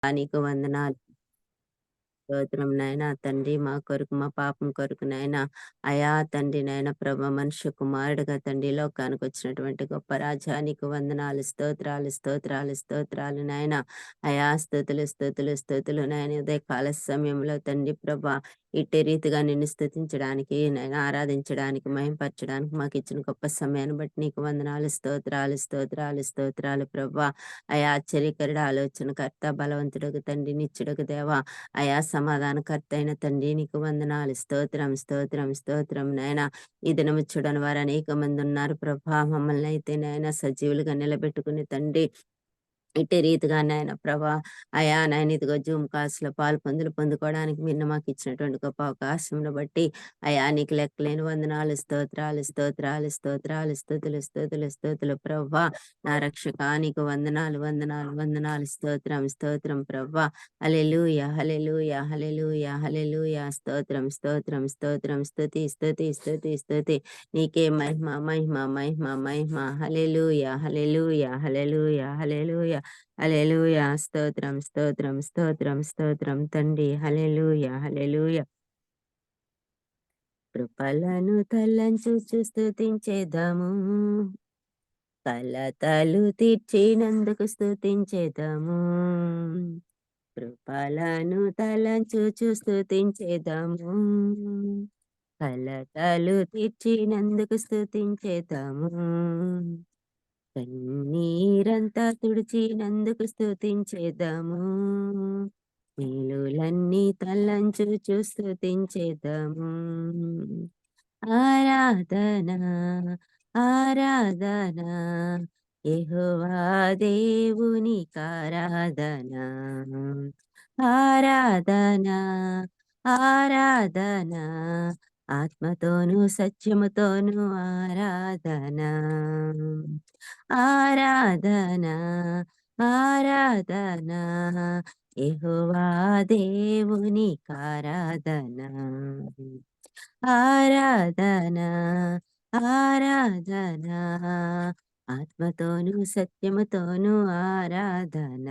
నీకు వందనాలు. స్తోత్రం నాయనా తండ్రి, మా కొరకు, మా పాపం కొరకు నాయనా, అయా తండ్రి నాయన ప్రభ మనుష్య కుమారుడుగా తండ్రి లోకానికొచ్చినటువంటి గొప్ప రాజా నీకు వందనాలు, స్తోత్రాలు, స్తోత్రాలు, స్తోత్రాలు నాయన. అయా స్తుతులు, స్తుతులు, స్తుతులు నాయన. ఉదయ కాల సమయంలో తండ్రి ప్రభ ఇట్టే రీతిగా నిన్ను స్తుతించడానికి నాయన, ఆరాధించడానికి, మహింపరచడానికి మాకు ఇచ్చిన గొప్ప సమయాన్ని బట్టి నీకు వందనాలు, స్తోత్రాలు, స్తోత్రాలు, స్తోత్రాలు ప్రభా. అయా ఆశ్చర్యకరుడు, ఆలోచనకర్త, బలవంతుడకు తండ్రి, నిత్యుడకు దేవా, అయా సమాధానకర్త అయిన తండ్రి నీకు వందనాలు, స్తోత్రం, స్తోత్రం, స్తోత్రం నాయన. ఈ దినము చూడని వారు అనేక మంది ఉన్నారు ప్రభా. మమ్మల్ని అయితే నాయన సజీవులుగా నిలబెట్టుకుని తండ్రి ఇట్టి రీతిగా నాయన ప్రభా, అయా నాయన ఇదిగో జూమ్ కాల్స్‌లో పొందుకోవడానికి మీరు మాకు ఇచ్చినటువంటి గొప్ప అవకాశంను బట్టి అయా నీకు లెక్కలేని వందనాలు, స్తోత్రాలు, స్తోత్రాలు, స్తోత్రాలు, స్తుతులు, స్తుతులు, స్తుతులు ప్రభా. నా రక్షకా నీకు వందనాలు, వందనాలు, వందనాలు, స్తోత్రం, స్తోత్రం ప్రభా. హల్లెలూయా, హల్లెలూయా, హల్లెలూయా, హల్లెలూయా, స్తోత్రం, స్తోత్రం, స్తోత్రం, స్తుతి, స్తుతి, స్తుతి, స్తుతి. నీకే మహిమ, మహిమ, మహిమ, మహిమ. హల్లెలూయా, హల్లెలూయా, హల్లెలూయా, హల్లెలూయా, హల్లెలూయా. స్తోత్రం, స్తోత్రం, స్తోత్రం, స్తోత్రం తండ్రి. హల్లెలూయా, హల్లెలూయా. కృపలను తలంచుచు స్తుతించేదము, కలతలు తీర్చినందుకు స్తుతించేదము. కృపలను తలంచుచు స్తుతించేదము, కలతలు తీర్చినందుకు స్తుతించేదము. కన్నీరంతా తుడిచినందుకు స్తుతించేదము, మేలులన్నీ తలంచుచు స్తుతించేదము. ఆరాధన, ఆరాధన, యెహోవా దేవునికారాధన. ఆరాధన, ఆరాధన, ఆత్మతోనూ సత్యముతోనూ ఆరాధన. ఆరాధన, ఆరాధన, యెహోవా దేవునికారాధన. ఆరాధన, ఆరాధన, ఆత్మతోనూ సత్యముతోనూ ఆరాధన.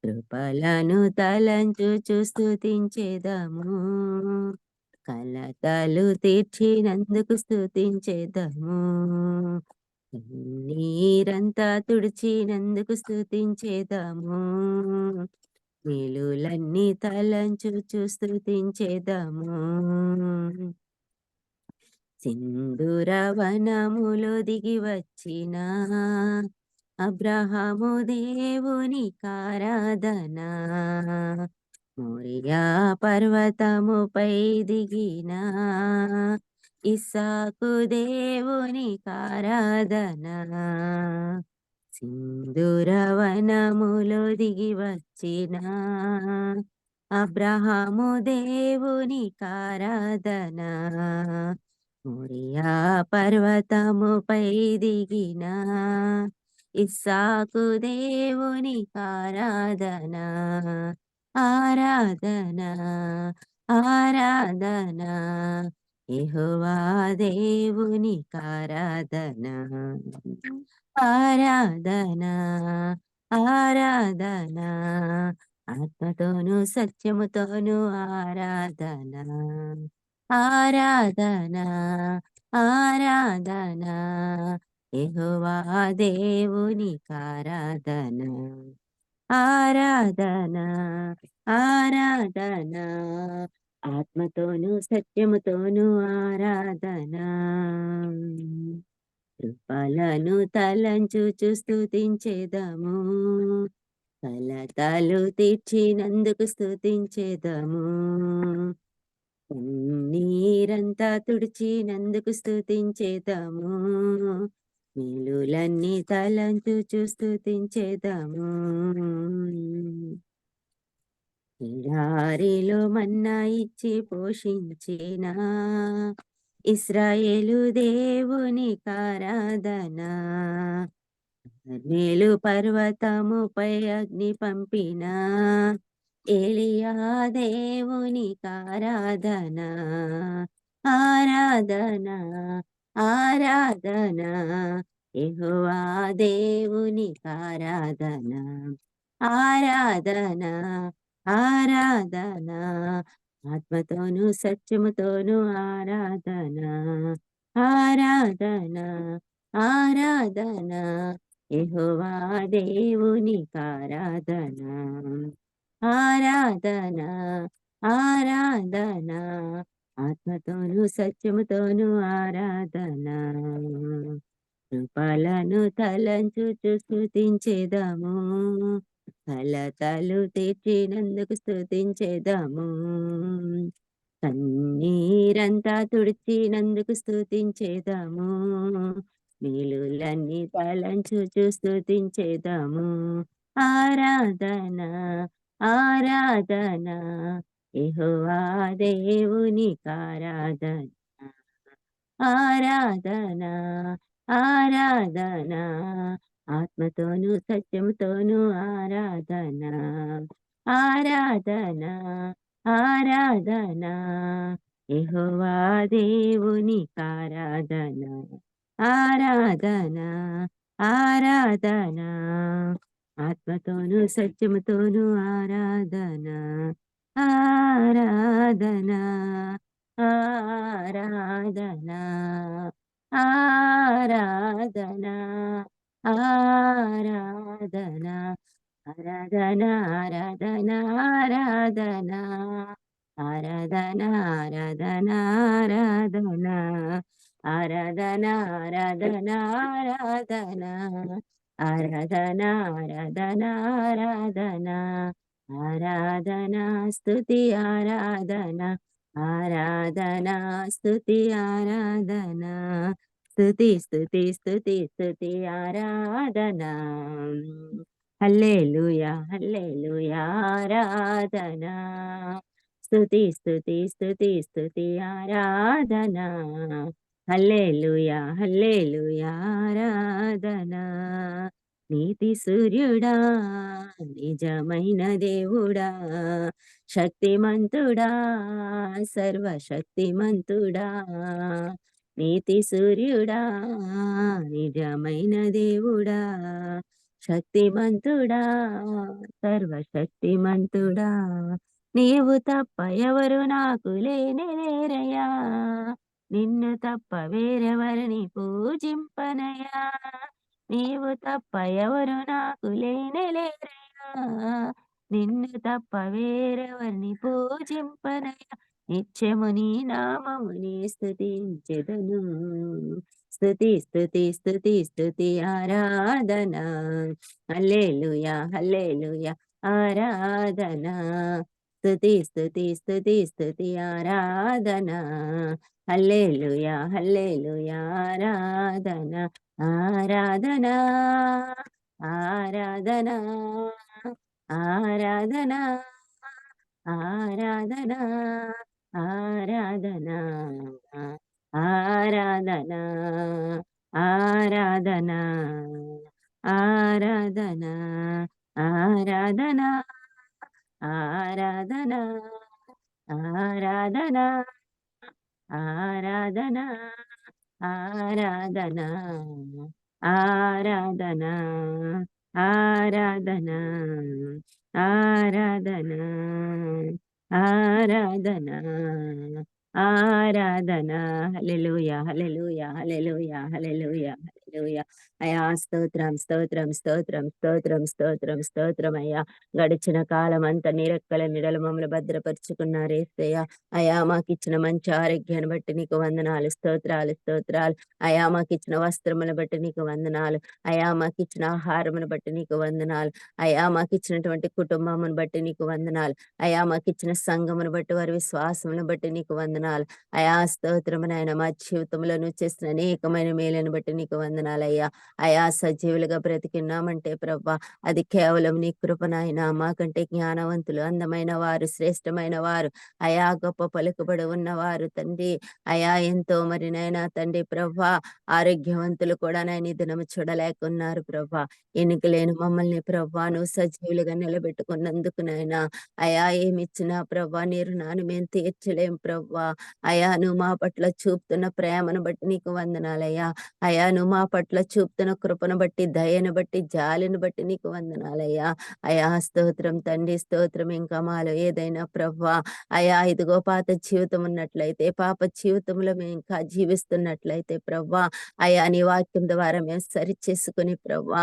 కృపలను తలంచుచు స్తుతించేదము, కలతలు తీర్చినందుకు స్తుతించేదము. నీరంతా తుడిచినందుకు స్తుతించేదము, మేలులన్నీ తలంచుచు స్తుతించేదము. సింధూరవనములో దిగి వచ్చిన అబ్రహాము దేవునికారాధన. మోరియా పర్వతముపై దిగిన ఇస్సాకు దేవునికారాధన. సింధూరవనములో దిగి వచ్చిన అబ్రహాము దేవునికారాధన. మోరియా పర్వతముపై దిగిన ఇస్సాకు దేవునికారాధన. ఆరాధన, ఆరాధన, యెహోవా దేవునికారాధన. ఆరాధన, ఆరాధన, ఆత్మతోనూ సత్యముతోనూ ఆరాధన. ఆరాధన, ఆరాధన, యెహోవా దేవునికారాధన. ఆరాధన, ఆరాధన, ఆత్మతోనూ సత్యముతోనూ ఆరాధన. కృపలను తలంచుచు స్తుతించేదము, కలతలు తీర్చినందుకు స్తుతించేదము. నీరంతా తుడిచినందుకు స్తుతించేదము, మేలులన్నీ తలంచుచు స్తుతించేదము. ఎడారిలో మన్నా ఇచ్చి పోషించిన ఇశ్రాయేలు దేవునికారాధన. కర్మెలు పర్వతముపై అగ్ని పంపిన ఏలియా దేవునికారాధన. ఆరాధన, ఆరాధన, యెహోవా దేవునికారాధన. ఆరాధన, ఆరాధన, ఆత్మతోను సత్యముతోను ఆరాధన, ఆరాధన, ఆరాధన, యెహోవా దేవునికారాధన, ఆరాధన, ఆరాధన, ఆత్మతోను సత్యముతోను ఆరాధన. కృపలను తలంచుచు స్తుతించెదము. కలతలు తీర్చినందుకు స్తుతించెదము. కన్నీరంతా తుడిచినందుకు స్తుతించెదము. మేలులన్నీ తలంచుచు స్తుతించెదము. ఆరాధన, ఆరాధన, యెహోవా దేవునికారాధన, ఆరాధన, ఆరాధన, ఆత్మతోను సత్యముతోను ఆరాధన, ఆరాధన, ఆరాధన, యెహోవా దేవునికారాధన, ఆరాధన, ఆరాధన, ఆత్మతోను సత్యముతోను ఆరాధన, ఆరాధన, ఆరాధన, ఆరాధన, ఆరాధన, ఆరాధన, ఆరాధన, ఆరాధన, ఆరాధన, ఆరాధన, ఆరాధన, ఆరాధన, ఆరాధన, ఆరాధన, ఆరాధన, ఆరాధన, ఆరాధన, ఆరాధన, స్తుతి ఆరాధన, ఆరాధన, స్తుతి ఆరాధన, స్తుతి, స్తుతి, స్తుతి, స్తుతి ఆరాధన. హల్లెలూయా, హల్లెలూయా, ఆరాధన. స్తుతి, స్తుతి, స్తుతి, స్తుతి ఆరాధన. హల్లెలూయా, హల్లెలూయా, ఆరాధన. నీతి సూర్యుడా, నిజమైన దేవుడా, శక్తిమంతుడా, సర్వశక్తిమంతుడా, నీతి సూర్యుడా, నిజమైన దేవుడా, శక్తిమంతుడా, సర్వశక్తిమంతుడా, నీవు తప్ప ఎవరు నాకు లేనే లేరయ్యా, నిన్ను తప్ప వేరెవరిని పూజింపనయ్యా, నీవు తప్ప ఎవరు నాకు లేనే లేరయ్యా, నిన్ను తప్ప వేరెవరిని పూజింపనయ్యా, నిత్యము నీ నామముని స్తుతించెదను. స్తుతి, స్తుతి, స్తుతి, స్తుతి ఆరాధన. హల్లెలూయా, హల్లెలూయా, ఆరాధన. స్తుతి, స్తుతి, స్తుతి, స్తుతి ఆరాధన. హల్లెలూయా, హల్లెలూయా, ఆరాధన, ఆరాధన, ఆరాధన, ఆరాధన, ఆరాధన, ఆరాధన, ఆరాధన, ఆరాధన, ఆరాధన, ఆరాధన, ఆరాధన, ఆరాధన, ఆరాధన, ఆరాధన, ఆరాధన, ఆరాధన, ఆరాధన, ఆరాధన, ఆరాధన. హల్లెలూయా, హల్లెలూయా, హల్లెలూయా, హల్లెలూయా, హల్లెలూయా. అయ్యా స్తోత్రం, స్తోత్రం, స్తోత్రం, స్తోత్రం, స్తోత్రం, స్తోత్రం అయ్యా. గడిచిన కాలమంతా నీ రెక్కల నీడలో మమ్మల్ని భద్రపరుచుకున్నారు యేసయ్య. అయ్యా మాకిచ్చిన మంచి ఆరోగ్యాన్ని బట్టి నీకు వందనాలు, స్తోత్రాలు, స్తోత్రాలు. అయ్యా మాకిచ్చిన వస్త్రములను బట్టి నీకు వందనాలు. అయ్యా మాకిచ్చిన ఆహారమును బట్టి నీకు వందనాలు. అయ్యా మాకిచ్చినటువంటి కుటుంబమును బట్టి నీకు వందనాలు. అయ్యా మాకిచ్చిన సంఘమును బట్టి వారి విశ్వాసమును బట్టి నీకు వందనాలు. అయా స్తోత్రము నాయన మా జీవితంలో నువ్వు చేసిన అనేకమైన మేలను బట్టి నీకు వందనాలయ్యా. అయా సజీవులుగా బ్రతికిన్నామంటే ప్రభా అది కేవలం నీ కృప నాయన. మాకంటే జ్ఞానవంతులు, అందమైన వారు, శ్రేష్టమైన వారు, అయా గొప్ప పలుకుబడి ఉన్నవారు తండ్రి. అయా ఎంతో మరి నాయన తండ్రి ప్రభా ఆరోగ్యవంతులు కూడా నాయన ఈ దినము చూడలేకున్నారు ప్రభా. ఎన్నిక లేని మమ్మల్ని ప్రభా నువ్వు సజీవులుగా నిలబెట్టుకున్నందుకు నాయన. అయా ఏమిచ్చినా ప్రభా నీ రుణాన్ని మేము తీర్చలేం ప్రభా. అయా నువ్వు మా పట్ల చూపుతున్న ప్రేమను బట్టి నీకు వందనాలయ్యా. అయా నువ్వు మా పట్ల చూపుతున్న కృపను బట్టి, దయను బట్టి, జాలిని బట్టి నీకు వందనాలయ్యా. అయా స్తోత్రం తండ్రి, స్తోత్రం. ఇంకా మాలో ఏదైనా ప్రభా అయా ఇదిగో పాత జీవితం ఉన్నట్లయితే, పాప జీవితంలో మేము ఇంకా జీవిస్తున్నట్లయితే ప్రభా, అయా నీ వాక్యం ద్వారా మేము సరిచేసుకుని ప్రభా,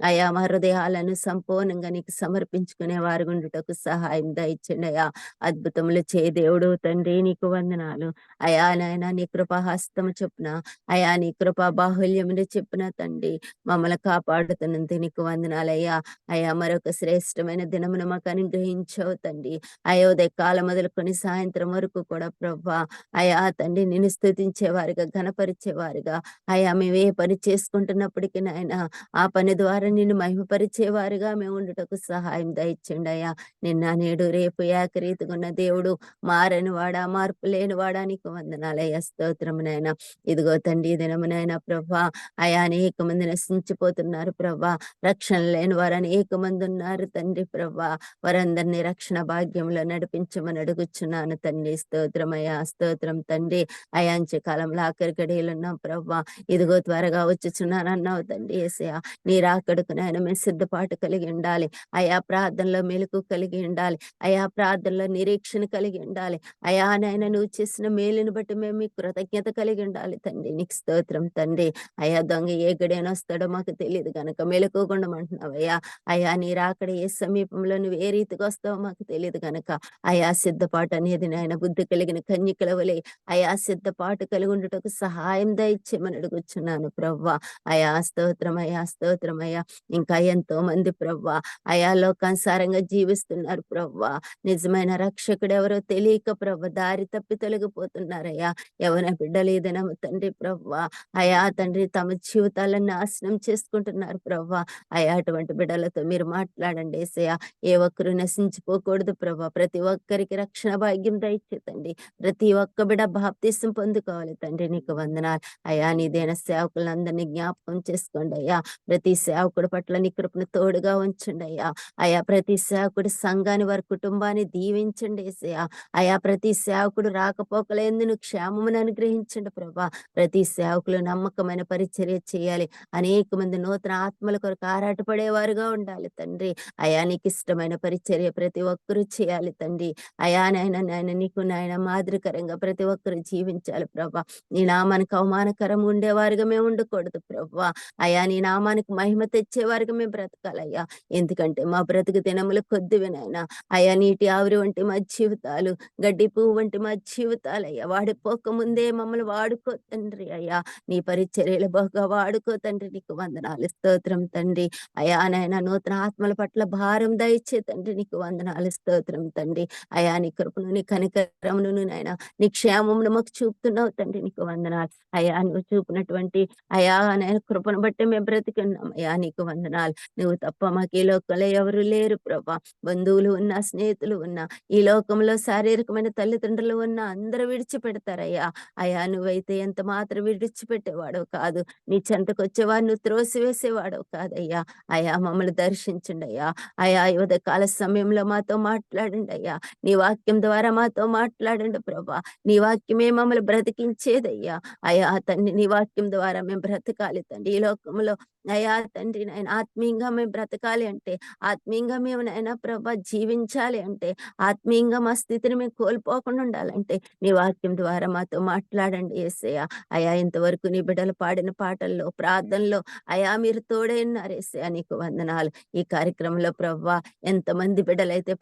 అయా మా హృదయాలను సంపూర్ణంగా నీకు సమర్పించుకునే వారుగుండుటకు సహాయం దయచేయండి అయా. అద్భుతములు చే దేవుడు తండ్రి నీకు వందనాలు. అయా నాయన నీ కృపాహస్తము చొప్పున, అయా నీ కృపా బాహుల్యమును చెప్పున తండ్రి మమ్మల్ని కాపాడుతున్నందుకు నీకు వందనాలయ్యా. అయా మరొక శ్రేష్టమైన దినమును మాకు అనుగ్రహించవు తండ్రి. అయా ఉదయకాలం మొదలుకొని సాయంత్రం వరకు కూడా ప్రభా, అయా తండ్రి నిన్ను స్తుతించేవారుగా, ఘనపరిచేవారుగా, అయా మేము ఏ పని చేసుకుంటున్నప్పటికీ నాయన ఆ పని ద్వారా నిన్ను మహిమపరిచేవారుగా మేము ఉండుటకు సహాయం దయచేయండి అయ్యా. నిన్న నేడు రేపు ఏకరీతిగా ఉన్న దేవుడు, మారని వాడా, మార్పు లేని వాడా నీకు వందనాలయ్యా. స్తోత్రము నాయన. ఇదిగో తండ్రి ఈ దినమునైనా ప్రభా, అయా అనేక మంది నశించిపోతున్నారు ప్రభా, రక్షణ లేని వారు అనేక మంది ఉన్నారు తండ్రి ప్రభా. వారందరినీ రక్షణ భాగ్యంలో నడిపించమని అడుగుచున్నాను తండ్రి. స్తోత్రమయ్యా, స్తోత్రం తండ్రి. అయా అంత్యకాలంలో ఆఖరి గడియలు ఉన్నాం ప్రభా. ఇదిగో త్వరగా వచ్చుచున్నానన్నావు తండ్రి యేసయ్య. నీ రాకడకు నాయన మేము సిద్ధపాటు కలిగి ఉండాలి. అయా ప్రార్థనలో మెలకు కలిగి ఉండాలి. అయా ప్రార్థనలో నిరీక్షణ కలిగి ఉండాలి. అయా నాయన నువ్వు చేసిన మేలుని బట్టి మేము మీకు కృతజ్ఞత కలిగి ఉండాలి తండ్రి. నీకు స్తోత్రం తండ్రి. అయా దొంగ ఏ గడియనొస్తాడో మాకు తెలియదు గనక మెలకువగుండమంటున్నావయ్యా. అయా నీ రాకడ ఏ సమీపంలో నువ్వు ఏ రీతిగా వస్తావో మాకు తెలియదు గనక, అయా సిద్ధపాటు అనేది నాయన బుద్ధి కలిగిన కన్యకల వలె అయా సిద్ధపాటు కలిగి ఉండుటకు సహాయం దయచేయమని అడుగుచున్నాను ప్రవ్వా. అయా స్తోత్రం, అయా స్తోత్రం అయ్యా. ఇంకా ఎంతో మంది ప్రవ్వా అయా లోకానుసారంగా జీవిస్తున్నారు ప్రవ్వా. నిజమైన రక్షకుడు ఎవరో తెలియక ప్రవ్వ దారి తప్పి తొలగిపోతున్నారయ్యా. యవన బిడ్డలు ఈ దినము తండ్రి ప్రవ్వా, అయా తండ్రి తమ జీవితాలను నాశనం చేసుకుంటున్నారు ప్రవ్వా. అయా అటువంటి బిడ్డలతో మీరు మాట్లాడండి యేసయ్య. ఏ ఒక్కరు నశించిపోకూడదు ప్రభా. ప్రతి ఒక్కరికి రక్షణ భాగ్యం దయచేతండి. ప్రతి ఒక్క బిడ్డ బాప్తీసం పొందుకోవాలి తండ్రి. నీకు వందనాలు అయా. నీదైన సేవకులందరినీ జ్ఞాపకం చేసుకోండి అయ్యా. ప్రతి సేవకుడి పట్ల నీ కృపను తోడుగా ఉంచండి అయ్యా. అయా ప్రతి సేవకుడి సంఘాన్ని, వారి కుటుంబాన్ని దీవించండి యేసయ్య. అయా ప్రతి సేవకుడు రాకపోకలేందును క్షేమమును అనుగ్రహించండి ప్రభా. ప్రతి సేవకులు నమ్మకమైన పరిచర్య చేయాలి. అనేక మంది నూతన ఆత్మల కొరకు ఆరాటపడేవారుగా ఉండాలి తండ్రి. అయా నీకు ఇష్టమైన పరిచర్య ప్రతి ఒక్కరూ చేయాలి తండ్రి. అయా నాయన నాయన నీకు నాయన మాదిరికరంగా ప్రతి ఒక్కరు జీవించాలి ప్రభా. నీ నామానికి అవమానకరం ఉండేవారుగా మేము ఉండకూడదు ప్రభా. అయా నీ నామానికి మహిమ తెచ్చేవారుగా మేము బ్రతకాలయ్యా. ఎందుకంటే మా బ్రతుకు దినములు కొద్దివి నాయనా. అయా నీటి ఆవిరి వంటి మా జీవితాలు, గడ్డి పువ్వు వంటి మా జీవితాలయ్యా. వాడిపోక ముందే మమ్మల్ని వాడుకో తండ్రి అయ్యా. నీ పరిచర్యలు బాగా వాడుకో తండ్రి. నీకు వందనాలు, స్తోత్రం తండ్రి. అయా నాయన నూతన ఆత్మల పట్ల భారం దయచే తండ్రి. నీకు వందనాలు, స్తోత్రం తండ్రి. అయా నీ కృపను, నీ కనికరమును నాయన నీ క్షేమమును మాకు చూపుతున్నావు తండ్రి. నీకు వందనాలు అయా. నువ్వు చూపినటువంటి అయా నాయన కృపను బట్టి మేము బ్రతికున్నాం అయా. నీకు వందనాలు. నువ్వు తప్ప మాకు ఈ లోకంలో ఎవరు లేరు ప్రభా. బంధువులు ఉన్నా, స్నేహితులు ఉన్నా, ఈ లోకంలో శారీరకమైన తల్లిదండ్రులు ఉన్నా అందరూ విడిచిపెడతారయ్యా. అయా నువ్వైతే ఎంత మాత్రం విడిచిపెట్టేవాడవు కాదు. నీ చెంతకొచ్చేవాడు నువ్వు త్రోసివేసేవాడవు కాదయ్యా. అయా మమ్మల్ని దర్శించండి అయ్యా. అయా ఈ ఉదయకాల సమయంలో మాతో మాట్లాడండి అయ్యా. నీ వాక్యం ద్వారా మాతో మాట్లాడండి ప్రభా. నీ వాక్యమే మమ్మల్ని బ్రతికించేదయ్యా. అయా తండ్రి నీ వాక్యం ద్వారా మేము బ్రతకాలి తండ్రి. ఈ లోకంలో అయా తండ్రి నాయన ఆత్మీయంగా మేము బ్రతకాలి అంటే, ఆత్మీయంగా మేము నాయన ప్రభా జీవించాలి అంటే, ఆత్మీయంగా మా స్థితిని మేము కోల్పోకుండా ఉండాలంటే నీ వాక్యం ద్వారా మాతో మాట్లాడండి యేసయ్య. అయా ఇంతవరకు నీ బిడ్డలు పాడిన పాటల్లో, ప్రార్థనలో అయా మీరు తోడై ఉన్నారు యేసయ్య. నీకు వందనాలు. ఈ కార్యక్రమంలో ప్రవ్వా ఎంతమంది బిడ్డలైతే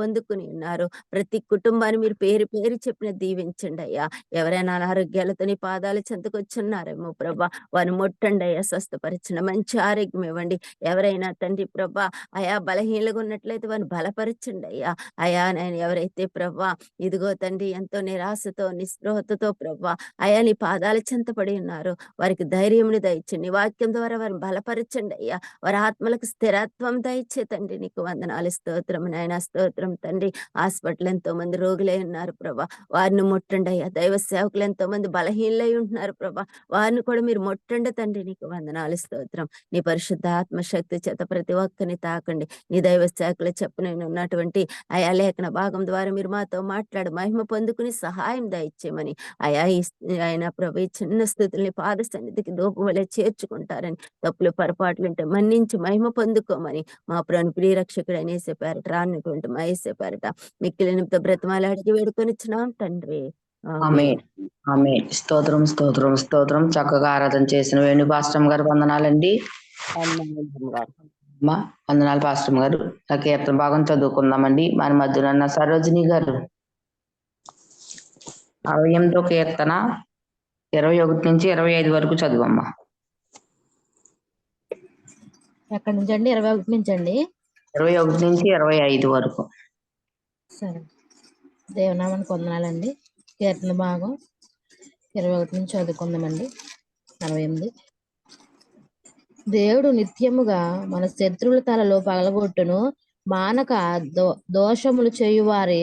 పొందుకుని ఉన్నారు, ప్రతి కుటుంబాన్ని మీరు పేరు పేరు చెప్పిన దీవించండి అయ్యా. ఎవరైనా అనారోగ్యాలతో నీ పాదాల చెంతకొచ్చున్నారేమో ప్రభా, వారిని ముట్టండి అయ్యా, స్వస్థపరచండి, మంచి ఆరోగ్యం ఇవ్వండి. ఎవరైనా తండ్రి ప్రభా అయా బలహీనలుగా ఉన్నట్లయితే వారిని బలపరచండి అయ్యా. అయా నేను ఎవరైతే ప్రభా ఇదిగో తండ్రి ఎంతో నిరాశతో, నిస్పృహతతో ప్రభా అయా నీ పాదాల చెంతపడి ఉన్నారు, వారికి ధైర్యముని దయచండి. నీ వాక్యం ద్వారా వారిని బలపరచండి అయ్యా. వారి ఆత్మలకు స్థిరత్వం దయచే తండ్రి. నీకు వందనాలు, స్తోత్రం నాయన, స్తోత్రం తండ్రి. హాస్పిటల్ ఎంతో మంది రోగులై ఉన్నారు ప్రభా, వారిని ముట్టండి అయ్యా. దైవ సేవకులు ఎంతో మంది బలహీనలై ఉంటున్నారు ప్రభా, వారిని కూడా మీరు ముట్టండి తండ్రి. నీకు వందనాలు, స్తోత్రం. నీ పరిశుద్ధాత్మ శక్తి చేత ప్రతి ఒక్కరిని తాకండి. నీ దైవ శాఖలో చెప్పనఉన్నటువంటి అయా లేఖన భాగం ద్వారా మీరు మాతో మాట్లాడి మహిమ పొందుకుని సహాయం దయచేయమని అయా ఆయన ప్రభు ఈ చిన్న స్థుతుల్ని పాద సన్నిధికి దూపవలె చేర్చుకుంటారని, తప్పులు పొరపాట్లు ఉంటే మన్నించి మహిమ పొందుకోమని మా ప్రియరక్షకుడైన యేసు పేరట రానటువంటి మా యేసు పేరట మిక్కిలినంత బ్రతిమాలి అడిగి వేడుకొనిచ్చున్నాం తండ్రి. ఆమేన్. ఆమేన్. స్తోత్రం స్తోత్రం స్తోత్రం. చక్కగా ఆరాధన చేసిన వేణు పాస్టమ్ గారు వందనాలండి. అమ్మా వందనాలు పాస్టమ్ గారు. ఆ కీర్తన భాగం చదువుకుందామండి. మన మధ్యలో ఉన్న సరోజిని గారు 68వ కీర్తన 21 నుంచి 25 వరకు చదువమ్మా. ఎక్కడి నుంచి అండి? 21 నుంచి అండి. 21 నుంచి 25 వరకు. సరే, దేవనామానికి వందనాలండి. కీర్తన భాగం 21 నుంచి చదువుకుందామండి. 48. దేవుడు నిత్యముగా మన శత్రువుల తలలో పగలగొట్టును, మానక దోషములు చేయువారి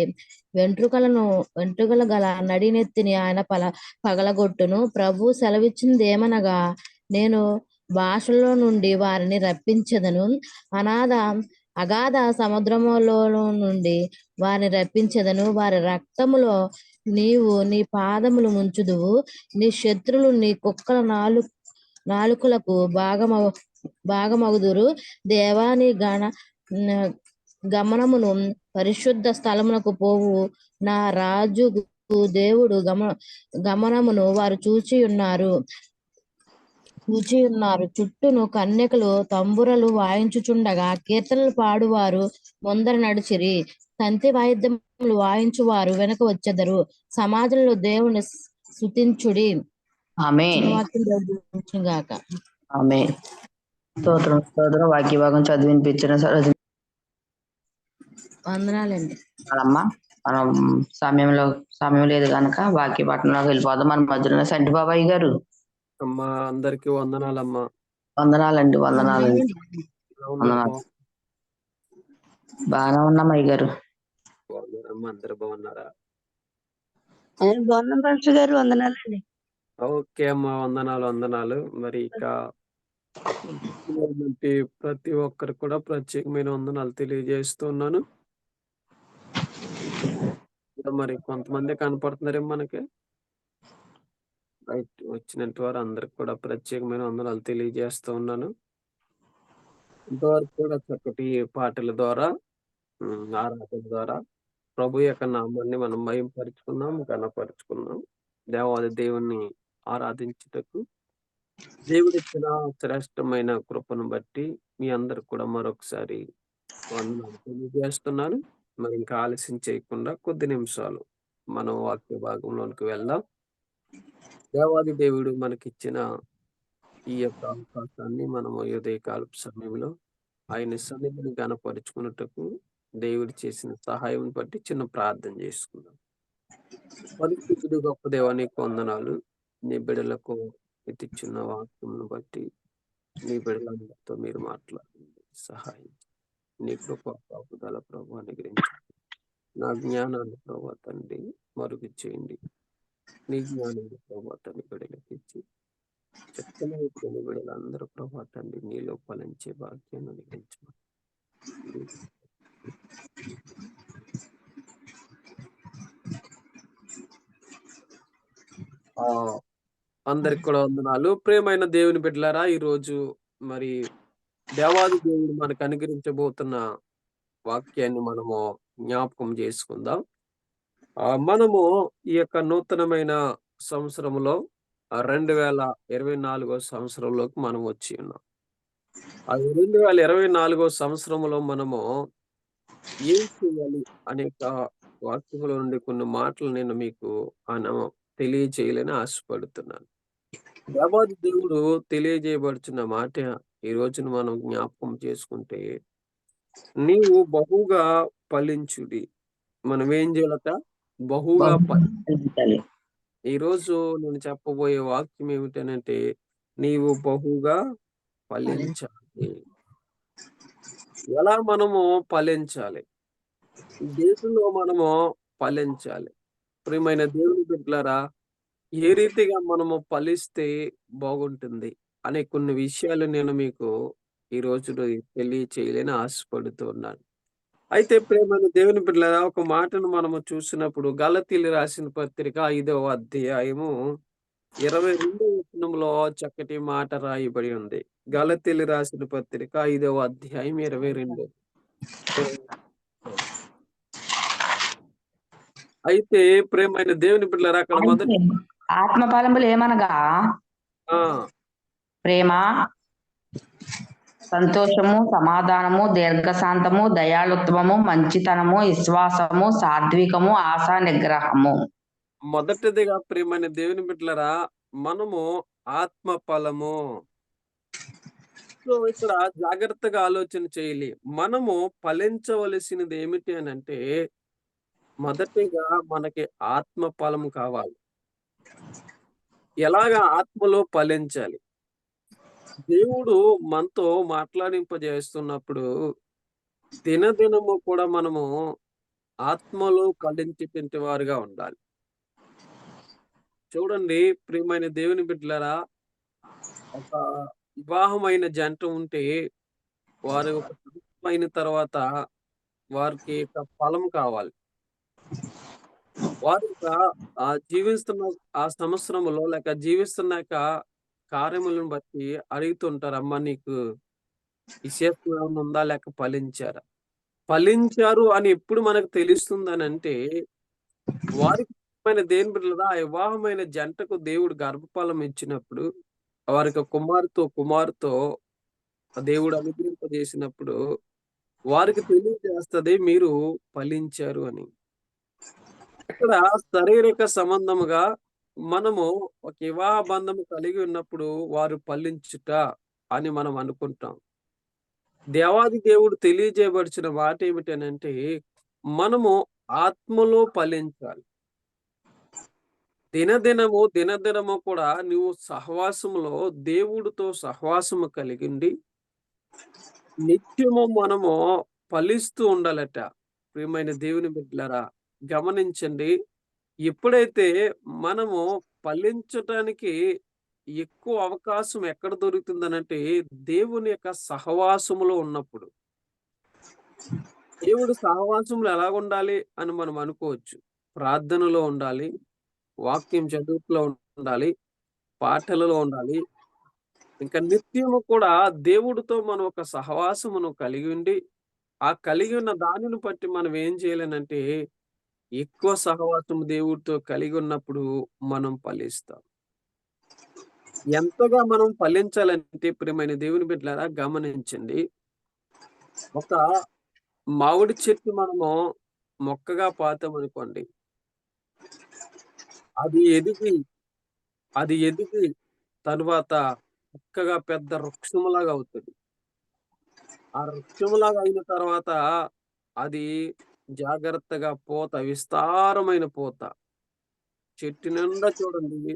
వెంట్రుకల గల నడినెత్తిని ఆయన పగలగొట్టును. ప్రభు సెలవిచ్చినదేమనగా, నేను భాషలో నుండి వారిని రప్పించదను, అగాధ సముద్రములో నుండి వారిని రప్పించదను. వారి రక్తములో నీవు నీ పాదములు ముంచుదువు. నీ శత్రులు నీ కుక్కల నాలుకలకు భాగమగుదురు. దేవాని గమనమును పరిశుద్ధ స్థలమునకు పోవు నా రాజు దేవుడు గమనమును వారు చూచి ఉన్నారు. చుట్టూను కన్యకలు తంబురలు వాయించుచుండగా కీర్తనలు పాడువారు ముందర నడిచిరి. తంతి వాయిద్యములు వాయించువారు వెనక వచ్చెదరు. సమాజంలో దేవుని స్తుతించుడి. ఆమేన్. గాక. ఆమేన్. స్తోత్రం స్తోత్రం. వాక్య భాగం చదివినిపించిన సరోజిని వందనాలండి. అమ్మా. మనం సమయం లేదు కనుక వాక్య పట్టణంలోకి వెళ్ళిపోదాం. మన మధ్యలో సంటి బాబాయ్ గారు. అమ్మా అందరికి వందనాలమ్మా. వందనాలండి. వందనాలండి. వందనాలు. బాగానే ఉన్నాం అయ్య గారు. బాగున్నారమ్మా, అందరు బాగున్నారా? బాగున్నాం పాస్టర్ గారు, వందనాలండి. ఓకే అమ్మా, వందనాలు. మరి ఇక ప్రతి ఒక్కరు కూడా ప్రత్యేకమైన వందనాలు తెలియజేస్తున్నాను. మరి కొంతమంది కనపడుతున్నారేమో మనకి. వచ్చినట్టు వారు అందరికి కూడా ప్రత్యేకమైన వందనాలు తెలియజేస్తూ ఉన్నాను. ఇంతవరకు కూడా చక్కటి పాటల ద్వారా ఆరాధన ద్వారా ప్రభు యొక్క నామాన్ని మనం మహింపరుచుకున్నాం, ఘనపరుచుకున్నాం. దేవాది దేవుణ్ణి ఆరాధించుటకు దేవుడిచ్చిన శ్రేష్టమైన కృపను బట్టి మీ అందరికి కూడా మరొకసారి వందనాలు తెలియజేస్తున్నాను. మరి ఇంకా ఆలస్యం చేయకుండా కొద్ది నిమిషాలు మనం వాక్య భాగంలోనికి వెళ్దాం. దేవాది దేవుడు మనకిచ్చిన ఈ యొక్క అవకాశాన్ని మనము ఉదయకాలపు సమయంలో ఆయన సన్నిధిని ఘనపరుచుకున్నట్టుకు దేవుడు చేసిన సహాయం బట్టి చిన్న ప్రార్థన చేసుకుందాం. పరిశుద్ధుడు గొప్ప దేవానికి వందనాలు. నీ బిడ్డలకు ఇచ్చిన వాక్యమును బట్టి నీ బిడ్డలందరితో మీరు మాట్లాడండి, సహాయం నీ కృప కాపుదల ప్రభు అనుగ్రహించండి. నా జ్ఞానాన్ని ప్రభు తండ్రి మరుగు చేయండి. నీ జ్ఞానాన్ని ప్రభు తండ్రి బిడ్డలకు ఇచ్చి చక్కని బిడ్డలందరూ ప్రభు తండ్రి నీలో ఫలించే భాగ్యాన్ని అనుగ్రహించమని అందరికి కూడా వందనాలు. ప్రియమైన దేవుని బిడ్డలారా, ఈరోజు మరి దేవాది దేవుడు మనకు అనుగ్రహించబోతున్న వాక్యాన్ని మనము జ్ఞాపకం చేసుకుందాం. మనము ఈ యొక్క నూతనమైన సంవత్సరంలో 2024 సంవత్సరంలోకి మనం వచ్చి ఉన్నాం. 2024 సంవత్సరంలో మనము ఏం చేయాలి అనేక వాక్యముల నుండి కొన్ని మాటలు నేను మీకు తెలియచేయాలని ఆశపడుతున్నాను. దేవాది దేవుడు తెలియజేయబడుచున్న మాట ఈ రోజున మనం జ్ఞాపకం చేసుకుంటే, నీవు బహుగా ఫలించుడి. మనం ఏం చేయాలట? బహుగా ఫలించాలి. ఈ రోజు నేను చెప్పబోయే వాక్యం ఏమిటనంటే, నీవు బహుగా ఫలించాలి. ఎలా మనము ఫలించాలి? దేశంలో మనము ఫలించాలి. ప్రియమైన దేవుని బిడ్డలారా, ఏ రీతిగా మనము ఫలిస్తే బాగుంటుంది అనే కొన్ని విషయాలు నేను మీకు ఈ రోజు తెలియచేయాలని ఆశపడుతూ ఉన్నాను. అయితే ప్రేమైన దేవుని బిడ్డలారా, ఒక మాటను మనము చూసినప్పుడు గలతీలు రాసిన పత్రిక 5వ అధ్యాయము 22వ వచనంలో చక్కటి మాట రాయబడి ఉంది. గలతీలు రాసిన పత్రిక 5వ అధ్యాయం 22. అయితే ప్రేమైన దేవుని బిడ్డలారా, అక్కడ మొదటి ఆత్మ ఫలములు ఏమనగా ఆ ప్రేమ, సంతోషము, సమాధానము, దీర్ఘశాంతము, దయాళుత్వము, మంచితనము, విశ్వాసము, సాత్వికము, ఆశా నిగ్రహము. మొదటిదిగా ప్రియమైన దేవుని బిడ్డలారా, మనము ఆత్మ ఫలము. సో ఇక్కడ జాగ్రత్తగా ఆలోచన చేయాలి. మనము ఫలించవలసినది ఏమిటి అనంటే, మొదటిగా మనకి ఆత్మ ఫలం కావాలి. ఎలాగా ఆత్మలో ఫలించాలి? దేవుడు మనతో మాట్లాడింపజేస్తున్నప్పుడు దినదినము కూడా మనము ఆత్మలో ఫలించేటువంటి వారుగా ఉండాలి. చూడండి ప్రియమైన దేవుని బిడ్డలారా, ఒక వివాహమైన జంట ఉంటే వారు ఒక సంవత్సరం అయిన తర్వాత వారికి ఒక ఫలం కావాలి. వారు ఇక జీవిస్తున్న ఆ సంవత్సరంలో లేక జీవిస్తున్న యొక్క కార్యములను బట్టి అడుగుతుంటారు. అమ్మ నీకు విశేషం ఏమన్నా ఉందా? లేక ఫలించారా? ఫలించారు అని ఎప్పుడు మనకు తెలుస్తుందనంటే, వారికి ఇష్టమైన దేని బిడ్డలారా, ఆ వివాహమైన జంటకు దేవుడు గర్భఫలం ఇచ్చినప్పుడు, వారికి కుమారుతో దేవుడు అనుగ్రహింపజేసినప్పుడు, వారికి తెలియజేస్తది మీరు ఫలించారు అని. ఇక్కడ శారీరక సంబంధముగా మనము ఒక వివాహ బంధము కలిగి ఉన్నప్పుడు వారు ఫలించుట అని మనం అనుకుంటాం. దేవాది దేవుడు తెలియజేయబడిచిన మాట ఏమిటనంటే, మనము ఆత్మలో ఫలించాలి. దినదినము కూడా నువ్వు సహవాసములో దేవుడితో సహవాసము కలిగిండి నిత్యము మనము ఫలిస్తూ ఉండాలట. ప్రియమైన దేవుని బిడ్డలారా, గమనించండి. ఎప్పుడైతే మనము ఫలించటానికి ఎక్కువ అవకాశం ఎక్కడ దొరుకుతుందనంటే, దేవుని యొక్క సహవాసములో ఉన్నప్పుడు. దేవుడు సహవాసంలో ఎలాగుండాలి అని మనం అనుకోవచ్చు. ప్రార్థనలో ఉండాలి, వాక్యం చదువులో ఉండాలి, పాటలలో ఉండాలి. ఇంకా నిత్యము కూడా దేవుడితో మనం ఒక సహవాసమును కలిగి ఉండి, ఆ కలిగి ఉన్న దానిని బట్టి మనం ఏం చేయాలనంటే, ఎక్కువ సహవాసం దేవుడితో కలిగి ఉన్నప్పుడు మనం ఫలిస్తాం. ఎంతగా మనం ఫలించాలంటే ప్రియమైన దేవుని బిడ్డలారా గమనించండి. ఒక మామిడి చెట్టు మనము మొక్కగా పాతామనుకోండి. అది ఎదిగి, అది ఎదిగి తరువాత చక్కగా పెద్ద వృక్షములాగా అవుతది. ఆ వృక్షములాగా అయిన తర్వాత అది జాగ్రత్తగా విస్తారమైన పూత. చెట్టు నిండా చూడండి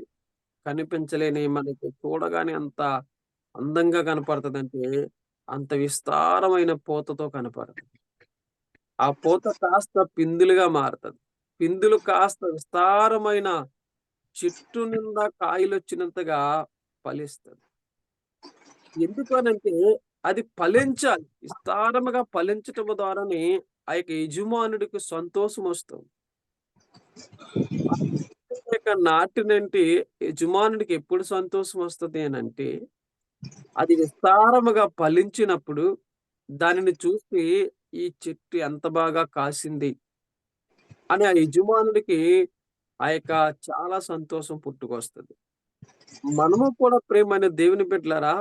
కనిపించలేని మనకి చూడగానే అంత అందంగా కనపడతదంటే, అంత విస్తారమైన పూతతో కనపడతది. ఆ పూత కాస్త పిందులుగా మారతది. పిందులు కాస్త విస్తారమైన చెట్టు నిండా కాయలొచ్చినంతగా ఫలిస్తది. ఎందుకనంటే అది ఫలించాలి. విస్తారముగా ఫలించటము ద్వారానే ఆ యొక్క యజమానుడికి సంతోషమొస్తుంది. నాటినంటి యజమానుడికి ఎప్పుడు సంతోషం వస్తది అనంటే, అది విస్తారముగా ఫలించినప్పుడు దానిని చూసి ఈ చెట్టు ఎంత బాగా కాసింది అని ఆ యజమానుడికి ఆ యొక్క చాలా సంతోషం పుట్టుకొస్తది. మనము కూడా ప్రియమైన దేవుని బిడ్డలారా,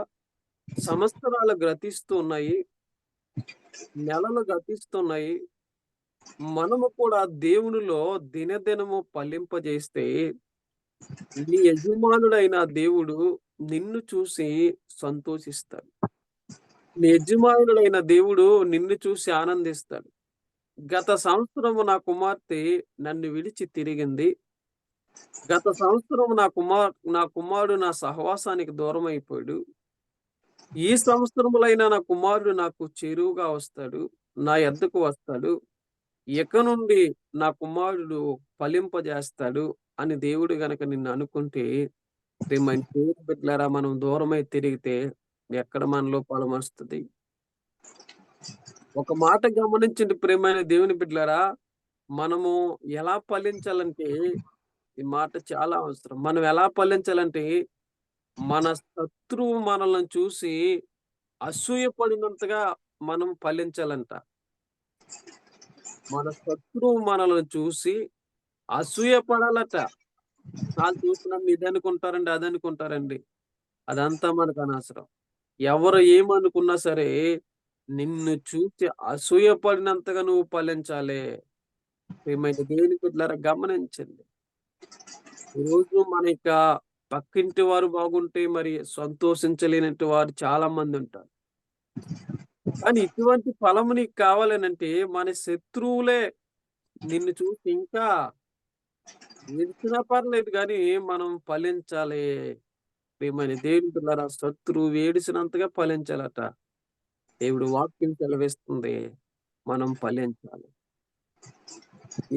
సంవత్సరాలు గతిస్తూ ఉన్నాయి. నెలలు గతిస్తున్నాయి. మనము కూడా దేవునిలో దినదినము ఫలింపజేస్తే నీ యజమానుడైన దేవుడు నిన్ను చూసి సంతోషిస్తాడు. నీ యజమానుడైన దేవుడు నిన్ను చూసి ఆనందిస్తాడు. గత సంవత్సరము నా కుమార్తె నన్ను విడిచి తిరిగింది. గత సంవత్సరం నా కుమారుడు నా సహవాసానికి దూరమైపోయాడు. ఈ సంవత్సరములైనా నా కుమారుడు నాకు చేరువగా వస్తాడు. నా యొద్దకు వస్తాడు. ఇక నుండి నా కుమారుడు ఫలింపజేస్తాడు అని దేవుడు గనక నిన్ను అనుకుంటే, ప్రియమైన దేవుని బిడ్డలారా, మనం దూరమై తిరిగితే ఎక్కడ మనలో ఫలం వస్తుంది? ఒక మాట గమనించండి ప్రియమైన దేవుని బిడ్డలారా, మనము ఎలా ఫలించాలంటే ఈ మాట చాలా అవసరం. మనం ఎలా ఫలించాలంటే మన శత్రువు మనల్ని చూసి అసూయపడినంతగా మనం ఫలించాలంట. మన శత్రువు మనల్ని చూసి అసూయపడాలట. వాళ్ళు చూసి నన్ను ఇదనుకుంటారండి, అదనుకుంటారండి. అదంతా మనకు అనవసరం. ఎవరు ఏమనుకున్నా సరే, నిన్ను చూసి అసూయపడినంతగా నువ్వు ఫలించాలి. ప్రియమైన దేవుని బిడ్డలారా గమనించండి. ఈరోజు మన యొక్క పక్కింటి వారు బాగుంటే మరి సంతోషించలేనట్టి వారు చాలా మంది ఉంటారు. కానీ ఇటువంటి ఫలము నీకు కావాలనంటే మన శత్రువులే నిన్ను చూసి ఇంకా ఏడ్చినా పర్లేదు గానీ మనం ఫలించాలి. ప్రియమైన దేవుని బిడ్డలారా, శత్రువు ఏడిసినంతగా ఫలించాలట. దేవుడు వాక్యం సెలవిస్తుంది. మనం ఫలించాలి.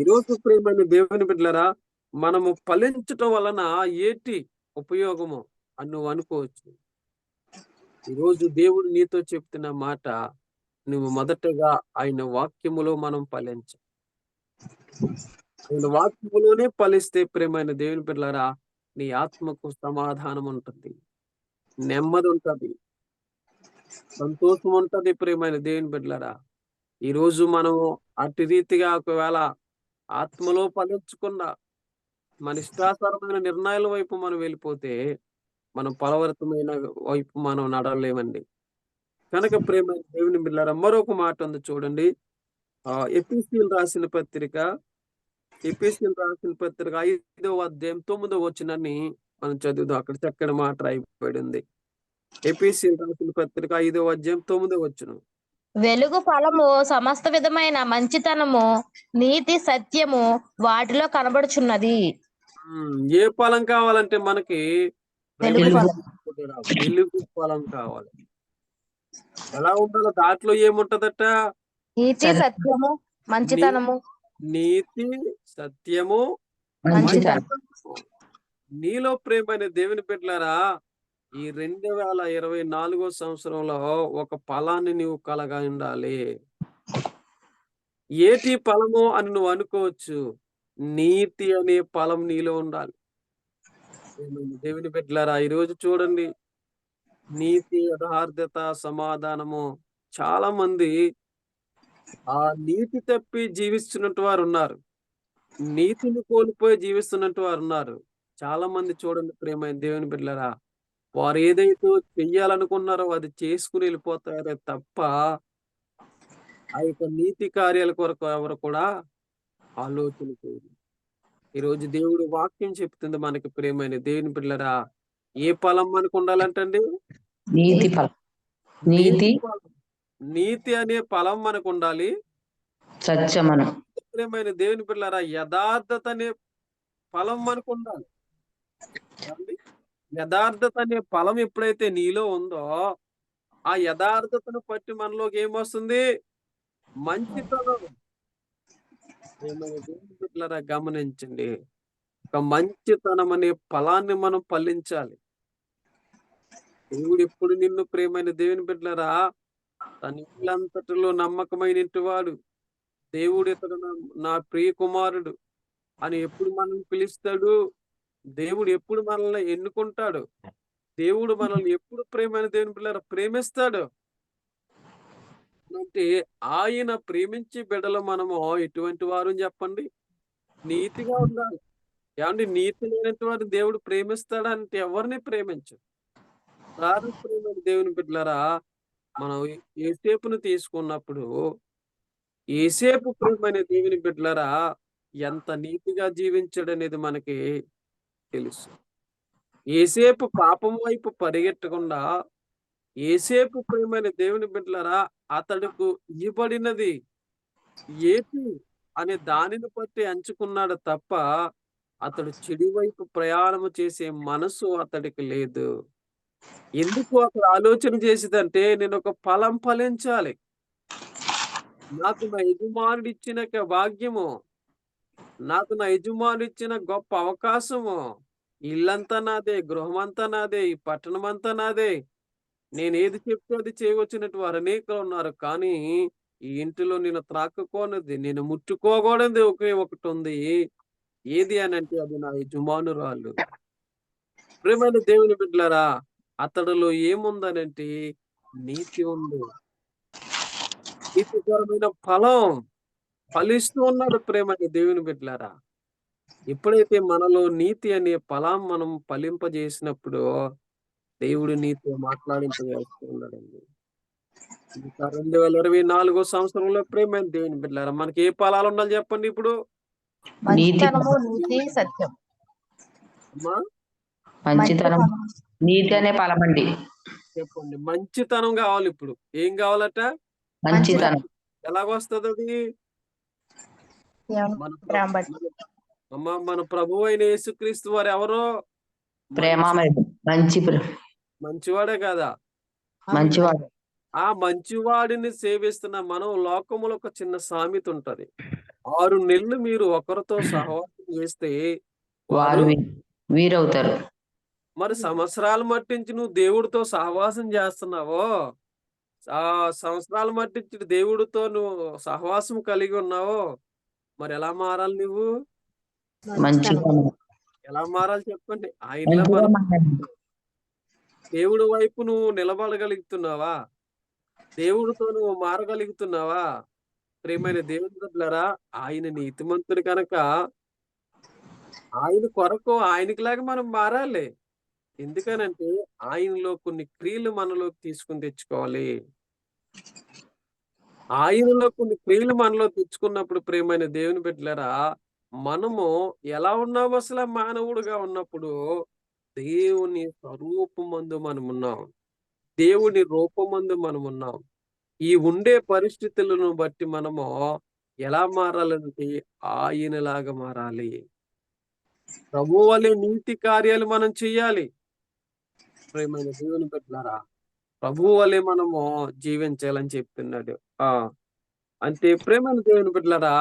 ఈరోజు ప్రియమైన దేవుని బిడ్డలారా, మనము ఫలించటం వలన ఏటి ఉపయోగము అని నువ్వు అనుకోవచ్చు. ఈరోజు దేవుడు నీతో చెప్తున్న మాట, నువ్వు మొదటగా ఆయన వాక్యములో మనం ఫలించాలి. ఆయన వాక్యములోనే ఫలిస్తే ప్రియమైన దేవుని బిడ్డలారా, నీ ఆత్మకు సమాధానం ఉంటుంది, నెమ్మది ఉంటది, సంతోషం ఉంటది. ప్రియమైన దేవుని బిడ్డలారా, ఈరోజు మనము అట్టి రీతిగా ఒకవేళ ఆత్మలో ఫలించకుండా మన ఇష్టానుసారమైన నిర్ణయాల వైపు మనం వెళ్ళిపోతే మనం ఫలవత్తమైన వైపు మనం నడవలేమండి. కనుక ప్రియమైన దేవుని బిడ్డలారా, మరొక మాట ఉంది చూడండి. ఎఫెసీయులకు రాసిన పత్రిక 5వ అధ్యాయం 9వ వచనాన్ని మనం చదువుదాం. అక్కడ చక్కని మాట రాయబడి ఉంది. ఎఫెసీయులకు రాసిన పత్రిక 5వ అధ్యాయం 9వ వచనం. వెలుగు ఫలము సమస్త విధమైన మంచితనము, నీతి, సత్యము వాటిలో కనబడుచున్నది. ఏ ఫలం కావాలంటే మనకి? వెలుగు ఫలం. వెలుగు ఫలం కావాలి. ఎలా ఉండాలో? దాంట్లో ఏముంటదట? నీతి, సత్యము, మంచితనము. నీతి, సత్యము, మంచితనం. మంచితనము. నీలో ప్రియమైన దేవుని బిడ్డలారా, ఈ 2024 సంవత్సరంలో ఒక ఫలాన్ని నీవు కలగా ఉండాలి. ఏటి ఫలము అని నువ్వు అనుకోవచ్చు. నీతి అనే ఫలం నీలో ఉండాలి. ప్రియమైన దేవుని బిడ్డలారా, ఈరోజు చూడండి, నీతి, యథార్థత, సమాధానము, చాలా మంది ఆ నీతి తప్పి జీవిస్తున్నట్టు వారు ఉన్నారు. నీతిని కోల్పోయి జీవిస్తున్నట్టు వారు ఉన్నారు. చాలా మంది చూడండి ప్రియమైన దేవుని బిడ్డలారా, వారు ఏదైతే చెయ్యాలనుకున్నారో అది చేసుకుని వెళ్ళిపోతారే తప్ప ఆ యొక్క నీతి కార్యాల కొరకు ఎవరు కూడా ఆలోచన చేయరు. ఈరోజు దేవుడు వాక్యం చెప్తుంది మనకి ప్రియమైన దేవుని బిడ్డలారా, ఏ ఫలం మనకు ఉండాలంటండి? నీతి ఫలం. నీతి ఫలం. నీతి అనే ఫలం మనకు ఉండాలి. సత్యమను. ప్రియమైన దేవుని బిడ్డలారా, యథార్థత అనే ఫలం మనకు ఉండాలి. ఏమండి? యథార్థత అనే ఫలం ఎప్పుడైతే నీలో ఉందో, ఆ యథార్థతను బట్టి మనలోకి ఏమొస్తుంది? మంచితనం. ప్రియమైన దేవుని బిడ్డలారా గమనించండి, ఒక మంచితనం అనే ఫలాన్ని మనం ఫలించాలి. దేవుడు ఎప్పుడు నిన్ను ప్రియమైన దేవుని బిడ్డలారా, తన ఇల్లంతటిలో నమ్మకమైనటువంటి వాడు, దేవుడు ఇతడు నా ప్రియ కుమారుడు అని ఎప్పుడు మనం పిలుస్తాడు? దేవుడు ఎప్పుడు మనల్ని ఎన్నుకుంటాడు? దేవుడు మనల్ని ఎప్పుడు ప్రియమైన దేవుని బిడ్డలారా ప్రేమిస్తాడు అంటే, ఆయన ప్రేమించే బిడ్డలు మనము ఎటువంటి వారు చెప్పండి? నీతిగా ఉండాలి. ఏమండి? నీతి లేనటువంటి వారు దేవుడు ప్రేమిస్తాడంటే ఎవరిని ప్రేమించడు. ప్రియమైన దేవుని బిడ్డలారా, మనం యోసేపును తీసుకున్నప్పుడు, యోసేపు ప్రియమైన దేవుని బిడ్డలారా ఎంత నీతిగా జీవించాడనేది మనకి తెలుసు. యోసేపు పాపం వైపు పరిగెట్టకుండా, యోసేపు ప్రియమైన దేవుని బిడ్డలారా అతడుకు ఇవ్వబడినది ఏటి అనే దానిని బట్టి ఎంచుకున్నాడు తప్ప, అతడు చెడు వైపు ప్రయాణము చేసే మనసు అతడికి లేదు. ఎందుకు అతడు ఆలోచన చేసేదంటే, నేను ఒక ఫలం ఫలించాలి, నాకు నా యజమానుడు ఇచ్చిన భాగ్యము, నాకు నా యజమానుడు ఇచ్చిన గొప్ప అవకాశము, ఇల్లంతా నాదే, గృహమంతా నాదే, ఈ పట్టణం అంతా నాదే. నేనేది చెప్తే అది చేయవచ్చినట్టు వారు అనేకులు ఉన్నారు. కానీ ఈ ఇంటిలో నేను త్రాక్కుకోనిది, నేను ముట్టుకోకూడనిది ఒకే ఒకటుంది. ఏది అనంటే అది నా యజమానురాలు. ప్రియమైన దేవుని బిడ్డలారా, అతడిలో ఏముందనంటే నీతి ఉంది. నీతికరమైన ఫలం ఫలిస్తూ ఉన్నాడు ప్రియమైన దేవుని బిడ్డలారా. ఎప్పుడైతే మనలో నీతి అనే ఫలం మనం ఫలింపజేసినప్పుడు దేవుడు నీతో మాట్లాడింపజేస్తూ ఉన్నాడండి. ఇంకా 2024 సంవత్సరంలో ప్రియమైన దేవుని బిడ్డలారా మనకి ఏ ఫలాలు ఉండాలి చెప్పండి ఇప్పుడు? మంచితనము, నీతి, సత్యం. అమ్మా మంచితనం, మంచితనం, నీతి అనే ఫలమండి. చెప్పండి. మంచితనం కావాలి ఇప్పుడు. ఏం కావాలట? మంచితనం ఎలాగొస్తది అది? దేవుని మన ప్రేమ బట్టి. మన ప్రభువు అయిన యేసుక్రీస్తు వారు ఎవరు? ప్రేమమయుడు, మంచివాడే కదా? మంచివాడు. ఆ మంచివాడిని సేవిస్తున్న మనం లోకములో ఒక చిన్న సామెత ఉంటది. 6 నెలలు మీరు ఒకరితో సహవాసం చేస్తే వారు వారు వీరవుతారు. మరి సంవత్సరాలు మట్టించి నువ్వు దేవుడితో సహవాసం చేస్తున్నావో, ఆ సంవత్సరాలు మట్టించి దేవుడితో నువ్వు సహవాసం కలిగి ఉన్నావో, మరి ఎలా మారాలి నువ్వు? మంచితనం, ఎలా మారాలి చెప్పండి? ఆయనలా మంచిగా మనం మాట్లాడండి. దేవుడి వైపు నువ్వు నిలబడగలుగుతున్నావా? దేవుడితో నువ్వు మారగలుగుతున్నావా? ప్రియమైన దేవుని బిడ్డలారా, ఆయన నీతిమంతుడు కనుక ఆయన కొరకు ఆయనకిలాగా మనం మారాలి. ఎందుకనంటే ఆయనలో కొన్ని క్రియలు మనలోకి తీసుకొని తెచ్చుకోవాలి. ఆయనలో కొన్ని క్రియలు మనలో తెచ్చుకున్నప్పుడు ప్రియమైన దేవుని బిడ్డలారా, మనము ఎలా ఉన్నాము అసల మానవుడుగా ఉన్నప్పుడు దేవుని స్వరూపమందు మనమున్నాం. దేవుని రూపమందు మనమున్నాం. ఈ ఉండే పరిస్థితులను బట్టి మనము ఎలా మారాలంటే ఆయనలాగా మారాలి. ప్రభువు వలె నీతి కార్యాలు మనం చెయ్యాలి. ప్రియమైన దేవుని బిడ్డలారా, ప్రభువు వలె మనము జీవించాలని చెప్తున్నాడు. ఆ! అంటే ప్రియమైన దేవుని బిడ్డలారా,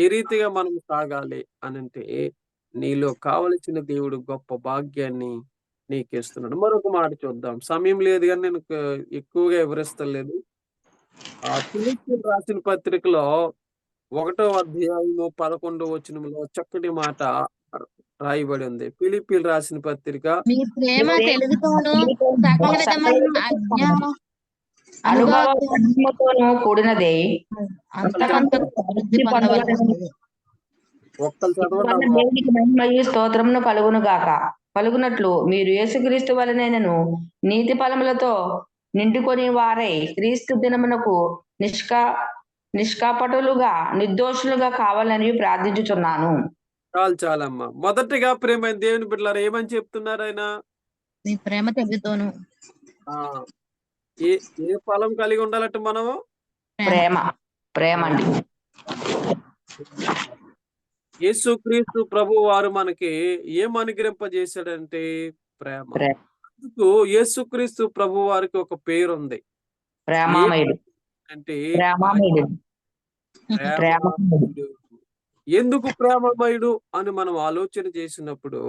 ఏ రీతిగా మనం సాగాలి అనంటే, నీలో కావలసిన దేవుడు గొప్ప భాగ్యాన్ని నీకిస్తున్నాడు. మరొక మాట చూద్దాం. సమయం లేదు గాని నేను ఎక్కువగా వివరిస్తలేదు. ఫిలిప్పీయులకు రాసిన పత్రికలో 1వ అధ్యాయము 11వ వచనంలో చక్కటి మాట రాయబడి ఉంది. ఫిలిప్పీయులకు రాసిన పత్రిక మీ ప్రేమ తెలుగుతోను సకల విధమైన అనుభవంతోనూ కూడినదే, అంతకంతకు అభివృద్ధి పొందవలసినది. ఒక్కరు చదవండి అమ్మా. దేవునికి మహిమయు స్తోత్రమును కలుగునట్లు మీరు యేసుక్రీస్తు వలనైనను నీతి ఫలములతో నిండుకొని వారై క్రీస్తు దినమునకు నిష్కపటులుగా నిర్దోషులుగా కావాలని ప్రార్థించుచున్నాను. చాలమ్మా. మొదటిగా ప్రియమైన దేవుని బిడ్డలారా ఏమని చెప్తున్నారు ఆయన? మీ ప్రేమ తెలుగుతోను ఆ ఏ ఏ ఫలం కలిగి ఉండాలంటే మనము? ప్రేమ అండి. యేసుక్రీస్తు ప్రభు వారు మనకి ఏం అనుగ్రహింపజేశాడంటే ప్రేమ. అందుకు యేసుక్రీస్తు ప్రభు వారికి ఒక పేరుంది. ప్రేమమయుడు అంటే ప్రేమమయుడు. ప్రేమమయుడు. ఎందుకు ప్రేమమయుడు అని మనం ఆలోచన చేసినప్పుడు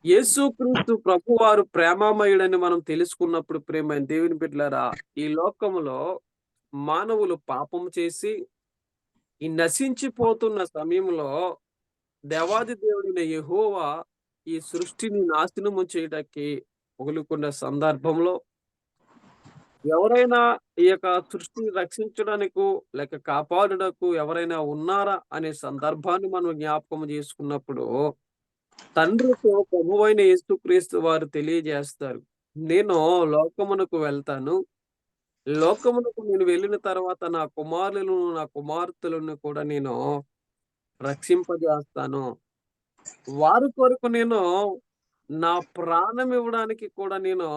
యేసుక్రీస్తు ప్రభు వారు ప్రేమమయుడని మనం తెలుసుకున్నప్పుడు ప్రియమైన దేవుని బిడ్డలారా, ఈ లోకములో మానవులు పాపం చేసి ఈ నశించిపోతున్న సమయంలో దేవాది దేవుడైన యెహోవా ఈ సృష్టిని నాశనము చేయడానికి పొగులుకున్న సందర్భంలో ఎవరైనా ఈ యొక్క సృష్టిని రక్షించడానికో లేక కాపాడుటకు ఎవరైనా ఉన్నారా అనే సందర్భాన్ని మనం జ్ఞాపకం చేసుకున్నప్పుడు తండ్రితో ప్రభువైన యేసుక్రీస్తు వారు తెలియజేస్తారు. నేను లోకమునకు వెళ్తాను. లోకమునకు నేను వెళ్ళిన తర్వాత నా కుమారులను, నా కుమార్తెలను కూడా నేను రక్షింపజేస్తాను. వారి కొరకు నేను నా ప్రాణం ఇవ్వడానికి కూడా నేను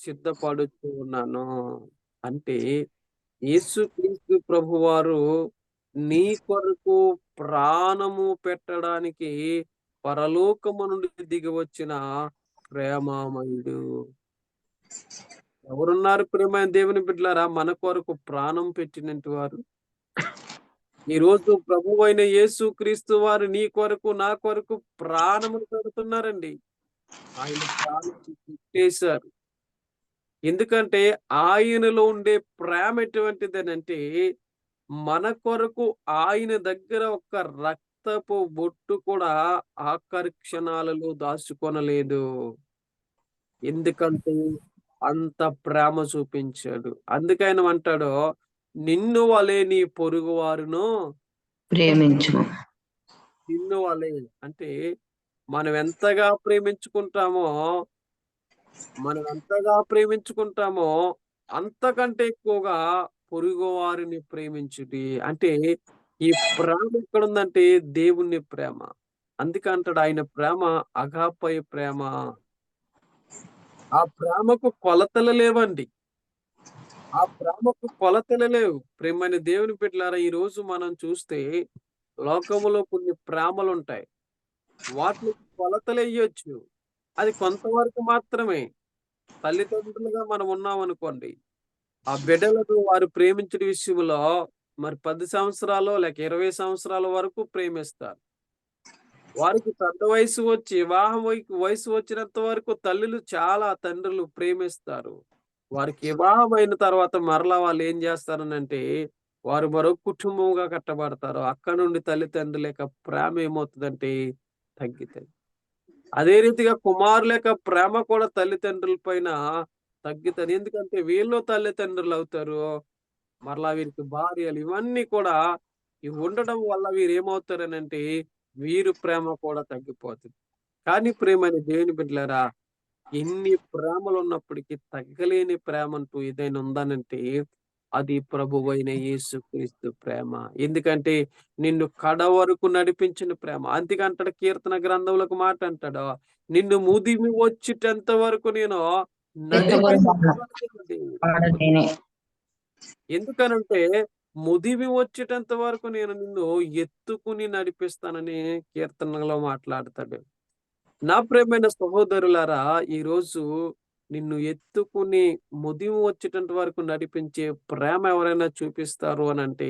సిద్ధపడుతూ ఉన్నాను. అంటే యేసుక్రీస్తు ప్రభువారు నీ కొరకు ప్రాణము పెట్టడానికి పరలోకము నుండి దిగి వచ్చిన ప్రేమామయుడు. ఎవరున్నారు ప్రియమైన దేవుని బిడ్డలారా మన కొరకు ప్రాణం పెట్టినట్టు వారు? ఈ రోజు ప్రభువైన యేసుక్రీస్తు వారు నీ కొరకు నా కొరకు ప్రాణములు పెడుతున్నారండి. ఆయన ప్రాణాన్ని పెట్టేశారు. ఎందుకంటే ఆయనలో ఉండే ప్రేమ ఎటువంటిదనంటే, మన కొరకు ఆయన దగ్గర ఒక రక్తపు బొట్టు కూడా ఆఖరి క్షణాలలో దాచుకొనలేదు. ఎందుకంటే అంత ప్రేమ చూపించాడు. అందుకే ఆయన అంటాడు, నిన్ను వలె నీ పొరుగువారును ప్రేమించుము. నిన్ను వలె అంటే మనం ఎంతగా ప్రేమించుకుంటామో అంతకంటే ఎక్కువగా పొరుగువారిని ప్రేమించుడి. అంటే ఈ ప్రేమ ఎక్కడుందంటే దేవుని ప్రేమ. అందుకే అంటాడు ఆయన ప్రేమ అగాపై ప్రేమ. ఆ ప్రేమకు కొలతలు లేవండి. ఆ ప్రేమకు కొలతలు లేవు. ప్రేమైన దేవుని బిడ్డలారా ఈరోజు మనం చూస్తే లోకములో కొన్ని ప్రేమలుంటాయి. వాటికి కొలతలెయ్యొచ్చు. అది కొంతవరకు మాత్రమే. తల్లిదండ్రులుగా మనం ఉన్నామనుకోండి. ఆ బిడ్డలను వారు ప్రేమించడం విషయంలో మరి 10 సంవత్సరాలో లేక 20 సంవత్సరాల వరకు ప్రేమిస్తారు. వారికి పెద్ద వయసు వచ్చి వివాహం వయసు వచ్చినంత వరకు తండ్రులు ప్రేమిస్తారు. వారికి వివాహం అయిన తర్వాత మరలా వాళ్ళు ఏం చేస్తారనంటే వారు మరో కుటుంబంగా కట్టబడతారు. అక్కడ నుండి తల్లిదండ్రుల యొక్క ప్రేమ ఏమవుతుందంటే తగ్గితది. అదే రీతిగా కుమారుల యొక్క ప్రేమ కూడా తల్లిదండ్రుల పైన తగ్గుతది. ఎందుకంటే వీళ్ళు తల్లిదండ్రులు అవుతారు. మరలా వీరికి భార్యలు ఇవన్నీ కూడా ఇవి ఉండడం వల్ల వీరేమవుతారనంటే వీరి ప్రేమ కూడా తగ్గిపోతుంది. కానీ ప్రేమైన దేవుని బిడ్డలారా ఎన్ని ప్రేమలున్నప్పటికీ తగ్గలేని ప్రేమంటూ ఏదైనా ఉందనంటే అది ప్రభువైన యేసుక్రీస్తు ప్రేమ. ఎందుకంటే నిన్ను కడ వరకు నడిపించిన ప్రేమ. అందుకే అంటాడు కీర్తన గ్రంథంలో ఒక మాట అంటాడు. నిన్ను ముదిమి వచ్చేటంత వరకు నేను నడిపించిన దేవుడు. నేనే ఎందుకనంటే ముదిమి వచ్చేటంత వరకు నేను నిన్ను ఎత్తుకుని నడిపిస్తానని కీర్తనలో మాట్లాడతాడు. నా ప్రియమైన సహోదరులారా ఈరోజు నిన్ను ఎత్తుకుని ముదిమి వచ్చేటంత వరకు నడిపించే ప్రేమ ఎవరైనా చూపిస్తారు అనంటే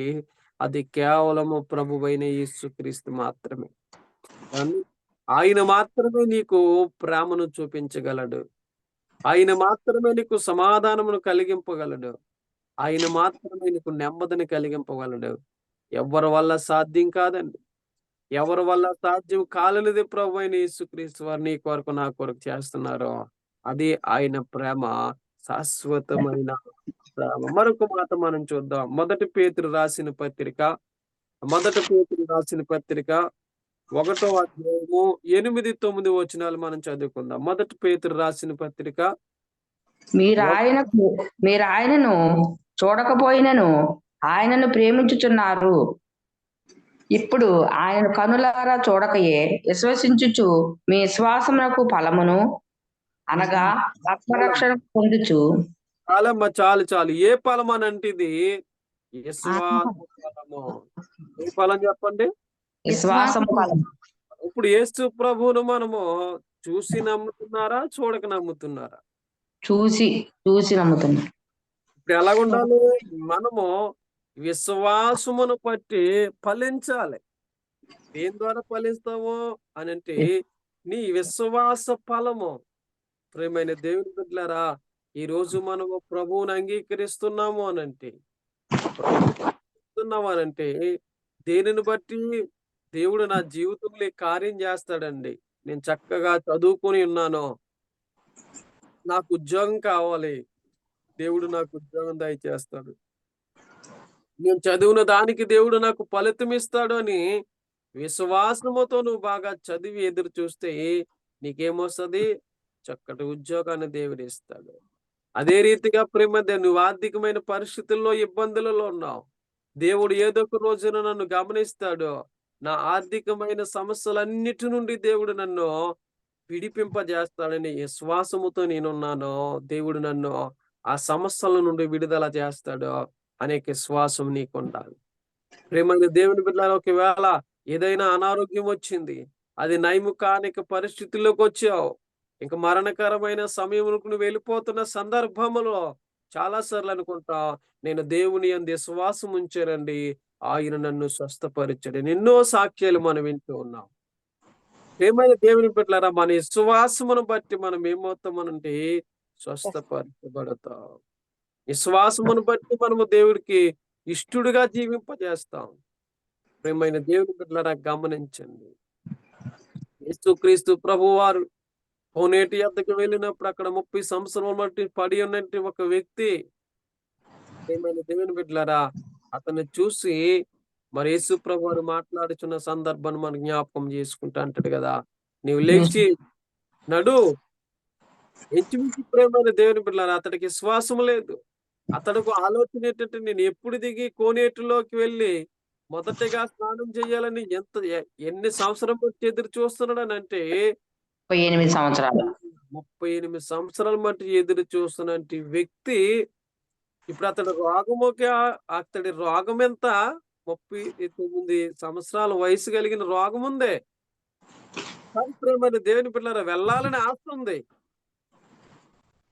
అది కేవలము ప్రభువైన యేసుక్రీస్తు మాత్రమే. కానీ ఆయన మాత్రమే నీకు ప్రేమను చూపించగలడు. ఆయన మాత్రమే నీకు సమాధానమును కలిగింపగలడు. ఆయన మాత్రమే నీకు నెమ్మదిని కలిగింపగలడు. ఎవ్వరి వల్ల సాధ్యం కాదండి. ఎవరి వల్ల సాధ్యం కాలేనిది ప్రభువైన యేసుక్రీస్తు వారు నీ కొరకు నా కొరకు చేస్తున్నారు. అది ఆయన ప్రేమ శాశ్వతమైన ప్రేమ. మరొక మాట మనం చూద్దాం. మొదటి పేతురు రాసిన పత్రిక 1వ అధ్యాయము 8, 9 వచనాలు మనం చదువుకుందాం. మొదటి పేతురు రాసిన పత్రిక మీరు ఆయనను చూడకపోయినను ఆయనను ప్రేమించుచున్నారు. ఇప్పుడు ఆయన కనులారా చూడకయే విశ్వసించుచు మీ విశ్వాసమునకు ఫలమును అనగా ఆత్మరక్షణ పొందుచు. చాలు. ఏ ఫలం అనంటే ఇది విశ్వాస ఫలము. ఏ ఫలం చెప్పండి? విశ్వాసము ఫలం. ఇప్పుడు యేసు ప్రభువును మనము చూసి నమ్ముతున్నారా? చూడక నమ్ముతున్నారా? చూసి నమ్ముతున్నా. ఇప్పుడు ఎలాగుండాలి? మనము విశ్వాసమును బట్టి ఫలించాలి. దేని ద్వారా ఫలిస్తాము అనంటే నీ విశ్వాస ఫలము. ప్రియమైన దేవుని బిడ్డలారా ఈరోజు మనము ప్రభువుని అంగీకరిస్తున్నాము అనంటే దేనిని బట్టి దేవుడు నా జీవితంలో కార్యం చేస్తాడండి. నేను చక్కగా చదువుకొని ఉన్నాను, నాకు ఉద్యోగం కావాలి, దేవుడు నాకు ఉద్యోగం దయచేస్తాడు. నేను చదివిన దానికి దేవుడు నాకు ఫలితం ఇస్తాడు అని విశ్వాసముతో నువ్వు బాగా చదివి ఎదురు చూస్తే నీకేమొస్తుంది? చక్కటి ఉద్యోగాన్ని దేవుడు ఇస్తాడు. అదే రీతిగా నువ్వు ఆర్థికమైన పరిస్థితుల్లో ఇబ్బందులలో ఉన్నావు. దేవుడు ఏదో ఒక రోజున నన్ను గమనిస్తాడు. నా ఆర్థికమైన సమస్యలన్నిటి నుండి దేవుడు నన్ను విడిపింపజేస్తాడని విశ్వాసముతో నేనున్నాను. దేవుడు నన్ను ఆ సమస్యల నుండి విడుదల చేస్తాడు అనే విశ్వాసం నీకుండాలి. ప్రియమైన దేవుని బిడ్డలారా ఒకవేళ ఏదైనా అనారోగ్యం వచ్చింది, అది నయము కానిక పరిస్థితుల్లోకి వచ్చావు, ఇంకా మరణకరమైన సమయంలో నువ్వు వెళ్ళిపోతున్న సందర్భంలో చాలా సార్లు అనుకుంటాం, నేను దేవుని యందు విశ్వాసం ఉంచానండి, ఆయన నన్ను స్వస్థపరిచాడని. ఎన్నో సాక్ష్యాలు మనం వింటూ ఉన్నాం. ప్రియమైన దేవుని బిడ్డలారా, మన విశ్వాసమును బట్టి మనం ఏమవుతామనంటే స్వస్థపరచబడతాం. విశ్వాసమును బట్టి మనము దేవుడికి ఇష్టడుగా జీవింపజేస్తాం. ప్రియమైన దేవుని బిడ్డలారా, గమనించండి. యేసుక్రీస్తు ప్రభువారు కోనేటి యొద్దకు వెళ్ళినప్పుడు అక్కడ 30 సంవత్సరాల బట్టి పడి ఉన్నట్టు ఒక వ్యక్తి, ప్రియమైన దేవుని బిడ్డలారా, అతన్ని చూసి మరి యేసు ప్రభువారు మాట్లాడుచున్న సందర్భాన్ని మనం జ్ఞాపకం చేసుకుంటా అంటాడు కదా, నీవు లేచి నడు. ఇంచుమించు ప్రియమైన దేవుని బిడ్డలారా, అతడికి విశ్వాసం లేదు. అతడికి ఆలోచన ఏంటంటే, నేను ఎప్పుడు దిగి కోనేటిలోకి వెళ్ళి మొదటగా స్నానం చేయాలని ఎన్ని సంవత్సరం బట్టి ఎదురు చూస్తున్నాడనంటే 38 సంవత్సరాలు. 38 సంవత్సరాల మట్టి ఎదురు చూస్తున్నటి వ్యక్తి ఇప్పుడు అతడి రోగం ఎంత? 39 సంవత్సరాల వయసు కలిగిన రోగం ఉంది. కానీ ప్రియమైన దేవుని బిడ్డలారా, వెళ్ళాలని ఆశ ఉంది.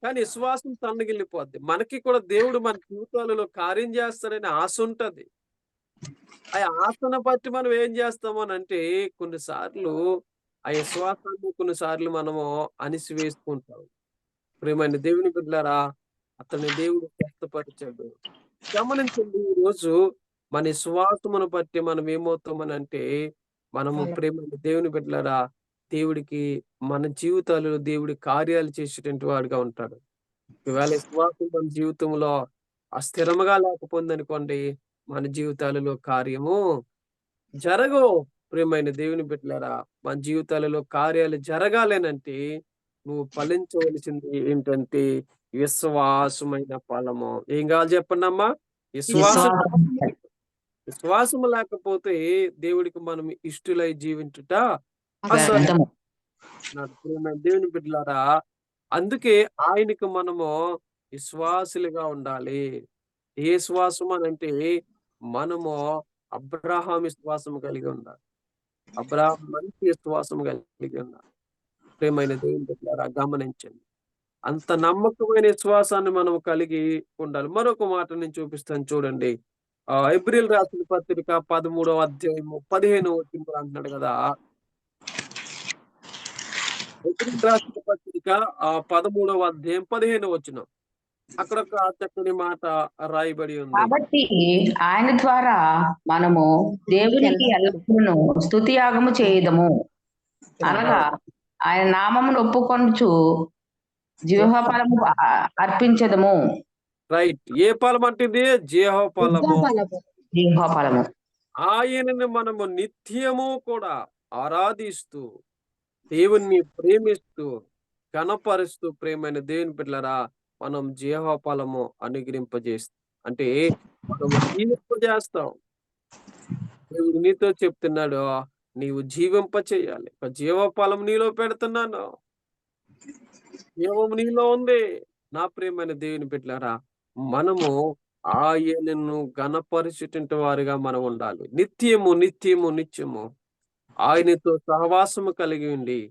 కానీ విశ్వాసం సన్నగిల్లిపోద్ది. మనకి కూడా దేవుడు మన జీవితాలలో కార్యం చేస్తాడని ఆశ ఉంటది. ఆ ఆశను బట్టి మనం ఏం చేస్తామనంటే కొన్నిసార్లు ఆ విశ్వాసాన్ని కొన్నిసార్లు మనము అణిసివేసుకుంటాం. ప్రియమైన దేవుని బిడ్డలారా, అతన్ని దేవుడు స్వస్థపరిచాడు. గమనించండి, ఈరోజు మన విశ్వాసమును బట్టి మనం ఏమవుతామనంటే మనము ప్రియమైన దేవుని బిడ్డలారా, దేవుడికి మన జీవితాలలో దేవుడి కార్యాలు చేసేటువంటి వాడుగా ఉంటాడు. ఒకవేళ విశ్వాసం మన జీవితంలో స్థిరముగా లేకపోయిందనుకోండి, మన జీవితాలలో కార్యము జరగవు. ప్రియమైన దేవుని బిడ్డలారా, మన జీవితాలలో కార్యాలు జరగాలనంటే నువ్వు ఫలించవలసింది ఏంటంటే విశ్వాసమైన ఫలము. ఏం కావాలి చెప్పండమ్మా? విశ్వాసం. విశ్వాసము లేకపోతే దేవుడికి మనం ఇష్టులై జీవించుట అసాధ్యం. ప్రియమైన దేవుని బిడ్డలారా, అందుకే ఆయనకు మనము విశ్వాసులుగా ఉండాలి. ఏ విశ్వాసం అనంటే మనము అబ్రహాం విశ్వాసం కలిగి ఉండాలి. అబ్రహాం మంచి విశ్వాసం కలిగి ఉన్నారు. ప్రియమైన దేవుని బిడ్డలారా, గమనించండి. అంత నమ్మకమైన విశ్వాసాన్ని మనం కలిగి ఉండాలి. మరొక మాట నేను చూపిస్తాను చూడండి. ఏప్రిల్ రాసిన పత్రిక 13వ అధ్యాయము 15వ వచనంలో అంటున్నాడు కదా. ఏప్రిల్ రాసిన పత్రిక 13వ అధ్యాయం 15వ వచనం. అక్కడ ఒక చక్కని మాట రాయబడి ఉంది. కాబట్టి ఆయన ద్వారా మనము దేవునికి ఎల్లప్పుడూ స్తుతి యాగము చేయదము, అనగా ఆయన నామమును ఒప్పుకొనుచు జీవఫలము అర్పించదము. రైట్. ఏ ఫలం అంటే ఇది? జీవఫలము. జీవఫలము. ఆయనని మనము నిత్యము కూడా ఆరాధిస్తూ దేవుణ్ణి ప్రేమిస్తూ ఘనపరుస్తూ ప్రేమైన దేవుని బిడ్డలారా, మనం జీవఫలము అనుగ్రహింపజేస్తాం. అంటే మనం జీవింపజేస్తాం. దేవుడు నీతో చెప్తున్నాడు, నీవు జీవింప చేయాలి. ఒక జీవఫలం నీలో పెడుతున్నాను. జీవం నీలో ఉంది. నా ప్రియమైన దేవుని బిడ్డలారా, మనము ఆయనను ఘనపరిచేటువంటి వారిగా మనం ఉండాలి. నిత్యము నిత్యము నిత్యము ఆయనతో సహవాసము కలిగి ఉండి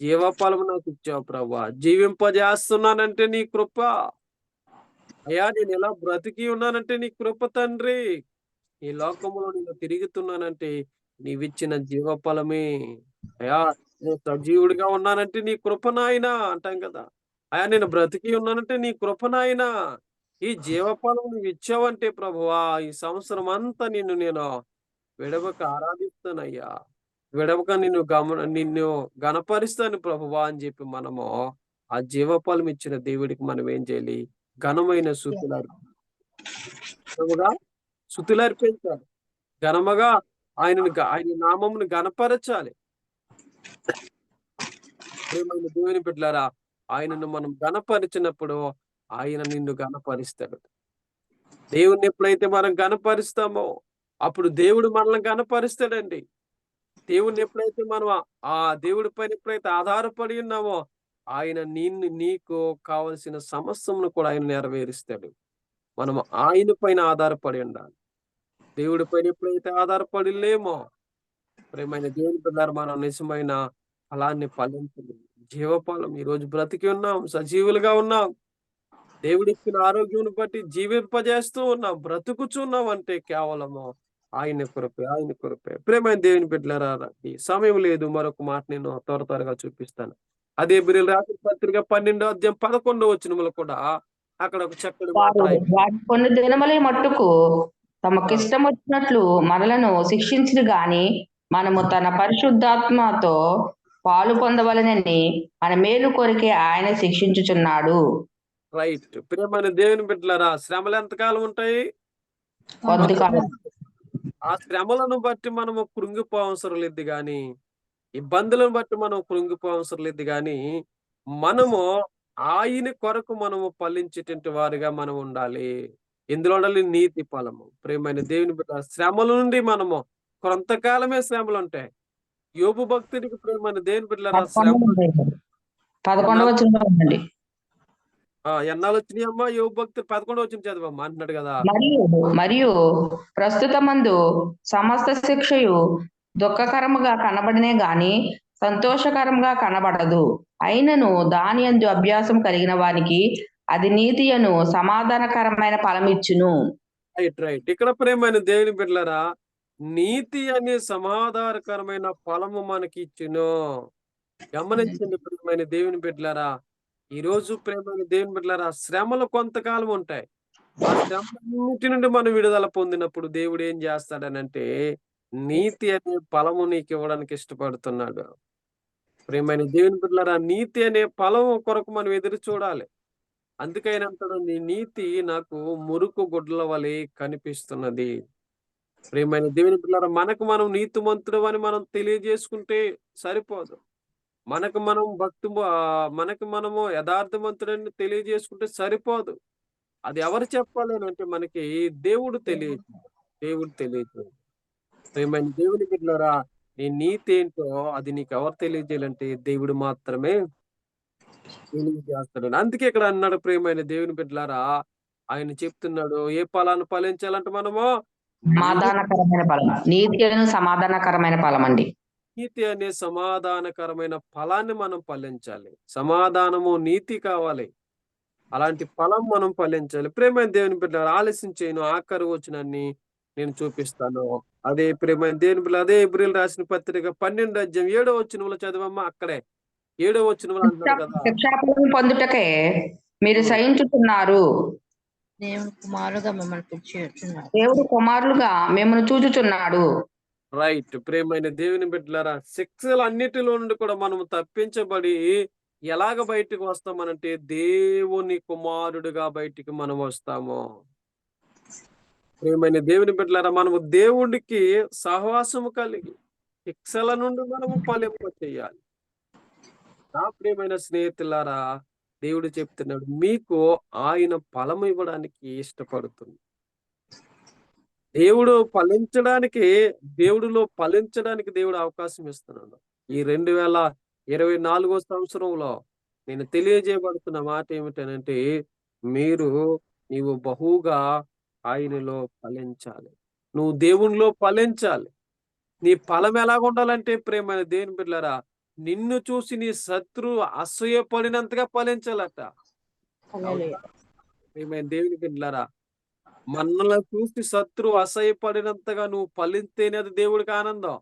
జీవఫలము నాకు ఇచ్చావు ప్రభువా, జీవింపజేస్తున్నానంటే నీ కృప అయ్యా. నేను ఎలా బ్రతికి ఉన్నానంటే నీ కృప తండ్రి. ఈ లోకంలో నేను తిరుగుతున్నానంటే నీవిచ్చిన జీవఫలమే అయ్యా. నేను సజీవుడిగా ఉన్నానంటే నీ కృప నాయనా అంటాం కదా. అయ్యా, నేను బ్రతికి ఉన్నానంటే నీ కృప నాయనా. ఈ జీవఫలం నువ్వు ఇచ్చావంటే ప్రభువా, ఈ సంవత్సరం అంతా నేను విడవక ఆరాధిస్తానయ్యా. విడవక నిన్ను గణపరుస్తాను ప్రభువా అని చెప్పి మనము ఆ జీవఫలం ఇచ్చిన దేవుడికి మనం ఏం చేయాలి? ఘనమైన స్తుతులర్పించాలి. ఘనముగా ఆయన నామమును గణపరచాలి. ప్రియమైన దేవుని బిడ్డలారా, ఆయనను మనం గణపరిచినప్పుడు ఆయన నిన్ను గణపరుస్తాడు. దేవుణ్ణి ఎప్పుడైతే మనం గణపరుస్తామో అప్పుడు దేవుడు మనల్ని గణపరుస్తాడండి. దేవుణ్ణి ఎప్పుడైతే మనం ఆ దేవుడి పైన ఎప్పుడైతే ఆధారపడి ఉన్నామో ఆయన నీకు కావలసిన సమస్తమును కూడా ఆయన నెరవేరుస్తాడు. మనం ఆయన పైన ఆధారపడి ఉండాలి. దేవుడి పైన ఎప్పుడైతే ఆధారపడి లేమో ప్రియమైన దేవుని బిడ్డలారా, మనం నిజమైన ఫలాన్ని ఫలించలేదు. జీవఫలం ఈరోజు బ్రతికి ఉన్నాం, సజీవులుగా ఉన్నాం. దేవుడిచ్చిన ఆరోగ్యం బట్టి జీవింపజేస్తూ ఉన్నాం, బ్రతుకుచున్నాం అంటే కేవలము ఆయన కృపే, ఆయన కృపే. ప్రియమైన దేవుని బిడ్డలారా, ఈ సమయం లేదు, మరొక మాట నేను త్వరగా చూపిస్తాను. అదే హెబ్రీయులకు రాసిన పత్రిక 12వ అధ్యాయం 11వ వచనములో కూడా అక్కడ ఒక చక్కటి మాట వారు రాయబడింది. వారి కొన్ని దినముల మట్టుకు తమకిష్టం వచ్చినట్లు మనలను శిక్షించుడు గాని మనము తన పరిశుద్ధాత్మతో పాలు పొందవలనని మన మేలు కొరికే ఆయన శిక్షించుచున్నాడు. రైట్. ప్రియమైన దేవుని బిడ్డలారా, శ్రమలు ఎంతకాలం ఉంటాయి? కొద్ది కాలం. ఆ శ్రమలను బట్టి మనము కృంగిపోవసరం లేదు గాని, ఇబ్బందులను బట్టి మనం కృంగిపోవసరం లేదు గాని, మనము ఆయన కొరకు మనము ఫలించేటువంటి వారిగా మనం ఉండాలి. ఎందులో ఉండాలి? నీతి ఫలము. ప్రియమైన దేవుని బిడ్డ, శ్రమల నుండి మనము కొంతకాలమే శ్రమలుంటాయి. యోబు భక్తుడికి ప్రియమైన దేవుని బిడ్డలారా, శ్రమలు 11వ వచనంలో ఉందండి. ఎన్నాళ్ళొచ్చినాయమ్మా? యోబు భక్తుడు 11వ వచనం చదవమ్మా అంటున్నాడు కదా. మరియు ప్రస్తుతమందు సమస్త శిక్షయు దుఃఖకరముగా కనబడినే గాని సంతోషకరంగా కనబడదు. అయినను దాని యందు అభ్యాసం కలిగిన వానికి అది నీతియను సమాధానకరమైన ఫలమిచ్చును. రైట్. ఇక్కడ ప్రియమైన దేవుని బిడ్డలారా, నీతి అనే సమాధానకరమైన ఫలము మనకి ఇచ్చును. గమనించండి ప్రియమైన దేవుని బిడ్డలారా, ఈ రోజు ప్రియమైన దేవుని బిడ్డలారా, శ్రమలు కొంతకాలం ఉంటాయి. ఆ శ్రమలన్నిటి నుండి మనం విడుదల పొందినప్పుడు దేవుడు ఏం చేస్తాడనంటే నీతి అనే ఫలము నీకు ఇవ్వడానికి ఇష్టపడుతున్నాడు. ప్రియమైన దేవుని బిడ్డలారా, నీతి అనే ఫలం కొరకు మనం ఎదురు చూడాలి. అందుకైనా అంటాడు, నీ నీతి నాకు మురుకు గుడ్ల వలె కనిపిస్తున్నది. ప్రియమైన దేవుని బిడ్డలారా, మనకు మనం నీతిమంతుడు అని మనం తెలియజేసుకుంటే సరిపోదు. మనకు మనము యథార్థవంతుడని తెలియజేసుకుంటే సరిపోదు. అది ఎవరు చెప్పాలి అంటే మనకి దేవుడు తెలియజేయాలి. ప్రియమైన దేవుని బిడ్డలారా, నీ నీతి ఏంటో అది నీకు ఎవరు తెలియజేయాలంటే దేవుడు మాత్రమే తెలియజేస్తాడు. అందుకే ఇక్కడ అన్నాడు ప్రియమైన దేవుని బిడ్డలారా, ఆయన చెప్తున్నాడు, ఏ ఫలాన్ని ఫలించాలంటే మనము సమాధానకరమైన ఫలం. నీతి అను సమాధానకరమైన ఫలం అండి. నీతి అనే సమాధానకరమైన ఫలాన్ని మనం ఫలించాలి. సమాధానము, నీతి కావాలి. అలాంటి ఫలం మనం ఫలించాలి. ప్రియమైన దేవుని బిడ్డలారా, ఆలస్యం చేయను, ఆఖరి వచనాన్ని నేను చూపిస్తాను. అదే ప్రియమైన దేవుని బిడ్డలారా, అదే హెబ్రీయులకు రాసిన పత్రిక 12వ అధ్యాయం 7వ వచనంలో చదవమ్మా. అక్కడే 7వ వచనంలో అంటున్నాడు కదా, శిక్షాఫలం పొందుటకే మీరు సహించుతున్నారు. దేవుడు కుమారులుగా మిమ్మల్ని చూచుచున్నాడు. రైట్. ప్రియమైన దేవుని బిడ్డలారా, శిక్షలు అన్నిటిలో నుండి కూడా మనం తప్పించబడి ఎలాగ బయటకు వస్తామనంటే దేవుని కుమారుడుగా బయటికి మనం వస్తాము. ప్రియమైన దేవుని బిడ్డలారా, మనము దేవుడికి సహవాసము కలిగి శిక్షల నుండి మనము ఫలింప చేయాలి. నా ప్రియమైన స్నేహితులారా, దేవుడు చెప్తున్నాడు, మీకు ఆయన ఫలము ఇవ్వడానికి ఇష్టపడుతుంది. దేవుడిలో ఫలించడానికి దేవుడు అవకాశం ఇస్తున్నాడు. ఈ 2024 సంవత్సరంలో నేను తెలియజేయబడుతున్న మాట ఏమిటనంటే, నీవు బహుగా ఆయనలో ఫలించాలి. నువ్వు దేవునిలో ఫలించాలి. నీ ఫలం ఎలాగ ఉండాలంటే ప్రియమైన దేవుని బిడ్డలారా, నిన్ను చూసి నీ శత్రువు అసూయపడినంతగా ఫలించాలట. ప్రియమైన దేవుని బిడ్డలారా, మనల్ని చూసి శత్రువు అసహ్యపడినంతగా నువ్వు ఫలిస్తేనే అది దేవుడికి ఆనందం.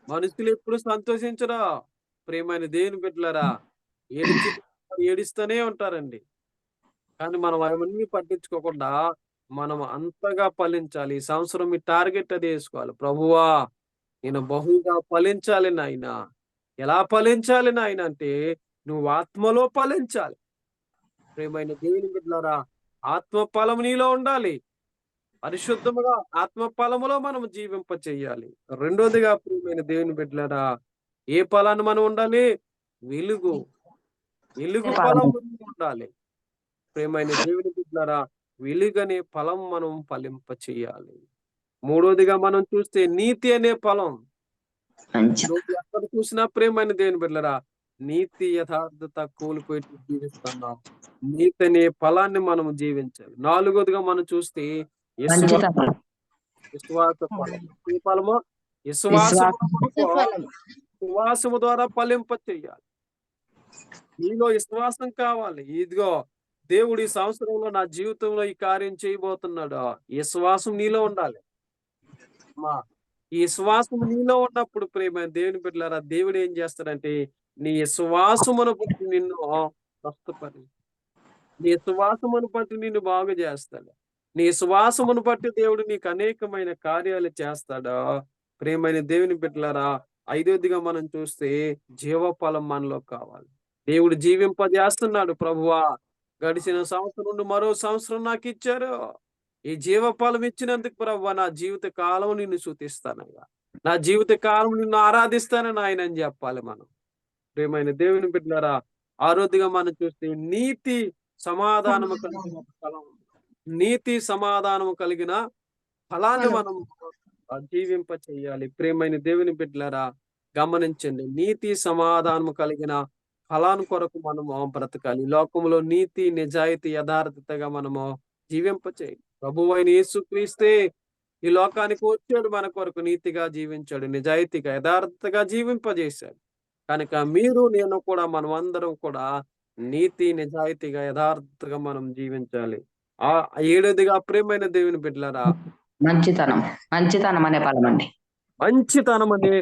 మనుషులు ఎప్పుడు సంతోషించరా. ప్రియమైన దేవుని బిడ్డలారా, ఏడుస్తూనే ఉంటారండి. కానీ మనం అవన్నీ పట్టించుకోకుండా మనం అంతగా ఫలించాలి. ఈ సంవత్సరం మీ టార్గెట్ అది వేసుకోవాలి. ప్రభువా, నేను బహుగా ఫలించాలి నాయన. ఎలా ఫలించాలి నాయన అంటే, నువ్వు ఆత్మలో ఫలించాలి. ప్రియమైన దేవుని బిడ్డలారా, ఆత్మ ఫలం నీలో ఉండాలి. పరిశుద్ధముగా ఆత్మ ఫలములో మనం జీవింప చెయ్యాలి. రెండోదిగా ప్రియమైన దేవుని బిడ్డలారా, ఏ ఫలాన్ని మనం ఉండాలి? వెలుగు ఫలం ఉండాలి. ప్రియమైన దేవుని బిడ్డలారా, వెలుగనే ఫలం మనం ఫలింప చెయ్యాలి. మూడోదిగా మనం చూస్తే నీతి అనే ఫలం. ఎక్కడ చూసినా ప్రియమైన దేవుని బిడ్డలారా, నీతి యథార్థత కోల్పోయి జీవిస్తున్నాం. నీతి అనే ఫలాన్ని మనం జీవించాలి. నాలుగోదిగా మనం చూస్తే విశ్వాస ఫలం. ఏ ఫలము? విశ్వాసము ద్వారా ఫలింప చెయ్యాలి. నీలో విశ్వాసం కావాలి. ఇదిగో దేవుడు ఈ సంవత్సరంలో నా జీవితంలో ఈ కార్యం చేయబోతున్నాడు. ఈ విశ్వాసం నీలో ఉండాలి. అమ్మా, ఈ విశ్వాసం నీలో ఉన్నప్పుడు ప్రియమైన దేవుని బిడ్డలారా, దేవుడు ఏం చేస్తాడంటే నీ విశ్వాసమును బట్టి నిన్ను స్వస్థపరి నీ సువాసమును బట్టి నిన్ను బాగు చేస్తాడు. నీ సువాసమును బట్టి దేవుడు నీకు అనేకమైన కార్యాలు చేస్తాడు. ప్రియమైన దేవుని బిడ్డలారా, ఐదోదిగా మనం చూస్తే జీవఫలం మనలో కావాలి. దేవుడు జీవింపజేస్తున్నాడు. ప్రభువా, గడిచిన సంవత్సరం నుండి మరో సంవత్సరం నాకు ఇచ్చారు. ఈ జీవఫలం ఇచ్చినందుకు ప్రభువా, నా జీవిత కాలం నిన్ను స్తుతిస్తానయ్యా. నా జీవిత కాలం నిన్ను ఆరాధిస్తానని ఆయన అని చెప్పాలి మనం. ప్రియమైన దేవుని బిడ్డలారా, ఆరోగ్యంగా మనం చూస్తే నీతి సమాధానము కలిగిన ఫలం, నీతి సమాధానము కలిగిన ఫలాన్ని మనం జీవింప చేయాలి. ప్రియమైన దేవుని బిడ్డలారా, గమనించండి, నీతి సమాధానము కలిగిన ఫలాన్ని కొరకు మనము బ్రతకాలి. లోకంలో నీతి నిజాయితీ యథార్థతగా మనము జీవింప చేయాలి. ప్రభువైన యేసుక్రీస్తే ఈ లోకానికి వచ్చాడు, మన కొరకు నీతిగా జీవించాడు, నిజాయితీగా యథార్థతగా జీవింపజేశాడు. కనుక మీరు నేను కూడా మనం అందరం కూడా నీతి నిజాయితీగా యథార్థంగా మనం జీవించాలి. ఆ ఏడోదిగా ప్రియమైన దేవుని బిడ్డలారా, మంచితనం అనే ఫలం అండి. మంచితనం అనే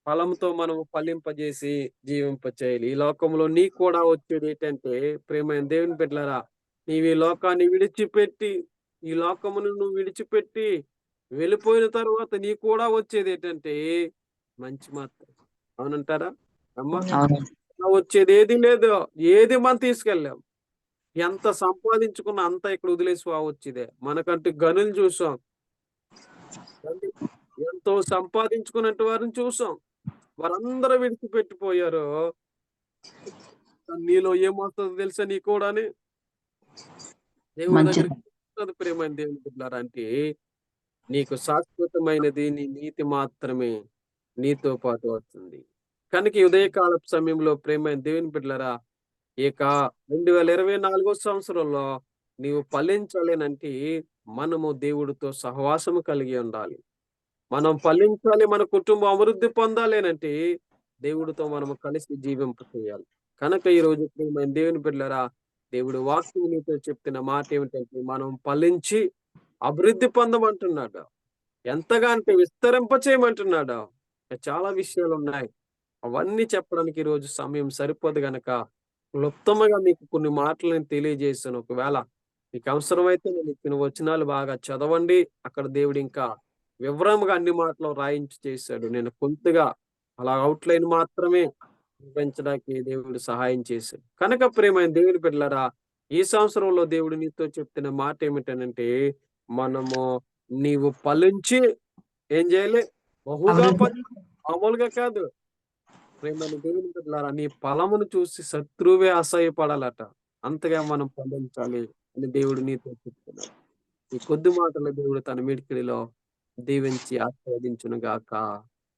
ఫలంతో మనం ఫలింపజేసి జీవింప చేయాలి. ఈ లోకంలో నీ కూడా వచ్చేది ఏంటంటే ప్రియమైన దేవుని బిడ్డలారా, నీవు ఈ లోకాన్ని విడిచిపెట్టి, ఈ లోకమును నువ్వు విడిచిపెట్టి వెళ్ళిపోయిన తర్వాత నీ కూడా వచ్చేది ఏంటంటే మంచి మాత్రం. అవునంటారా అమ్మా? వచ్చేది ఏది లేదు, ఏది మనం తీసుకెళ్ళాం. ఎంత సంపాదించుకున్నా అంతా ఇక్కడ వదిలేసి వచ్చేదే. మనకంటూ గనులు చూసాం, ఎంతో సంపాదించుకున్నట్టు వారిని చూసాం, వారందరూ విడిచిపెట్టిపోయారు. నీలో ఏమొస్తుందో తెలుసా? నీ కూడా దేవుడి దగ్గర ప్రేమైన దేవుని బిడ్డలారా, అంటే నీకు శాశ్వతమైనది నీ నీతి మాత్రమే నీతో పాటు వస్తుంది. కనుక ఈ ఉదయకాల సమయంలో ప్రేమైన దేవుని బిడ్డలారా, ఇక 2024 సంవత్సరంలో నీవు ఫలించాలేనంటే మనము దేవుడితో సహవాసము కలిగి ఉండాలి. మనం ఫలించాలి, మన కుటుంబం అభివృద్ధి పొందాలేనంటే దేవుడితో మనము కలిసి జీవింప చేయాలి. కనుక ఈ రోజు ప్రియమైన దేవుని బిడ్డలారా, దేవుడు వాక్యం నీతో చెప్తున్న మాట ఏమిటంటే మనం ఫలించి అభివృద్ధి పొందమంటున్నాడు. ఎంతగా అంటే విస్తరింప చేయమంటున్నాడు. చాలా విషయాలు ఉన్నాయి, అవన్నీ చెప్పడానికి ఈ రోజు సమయం సరిపోదు. గనక క్లుప్తంగా మీకు కొన్ని మాటలు నేను తెలియజేశాను. ఒకవేళ మీకు అవసరమైతే నేను ఇచ్చిన వచనాలు బాగా చదవండి. అక్కడ దేవుడు ఇంకా వివరంగా అన్ని మాటలు రాయించి చేశాడు. నేను కొంతగా అలా అవుట్లైన్ మాత్రమే వివరించడానికి దేవుడు సహాయం చేశాడు. కనుక ప్రియమైన దేవుని బిడ్డలారా, ఈ సంవత్సరంలో దేవుడు నీతో చెప్తున్న మాట ఏమిటనంటే మనము నీవు ఫలించి ఏం చేయాలి? బహుగా మామూలుగా కాదు. ప్రేమైన దేవుని బిడ్డలారా, నీ ఫలమును చూసి శత్రువే అసహ్యపడాలట. అంతగా మనం ఫలించాలి అని దేవుడు నీతో చెప్తున్నాడు. ఈ కొద్ది మాటలు దేవుడు తన మిడికిడిలో దీవించి ఆశీర్వదించును గాక.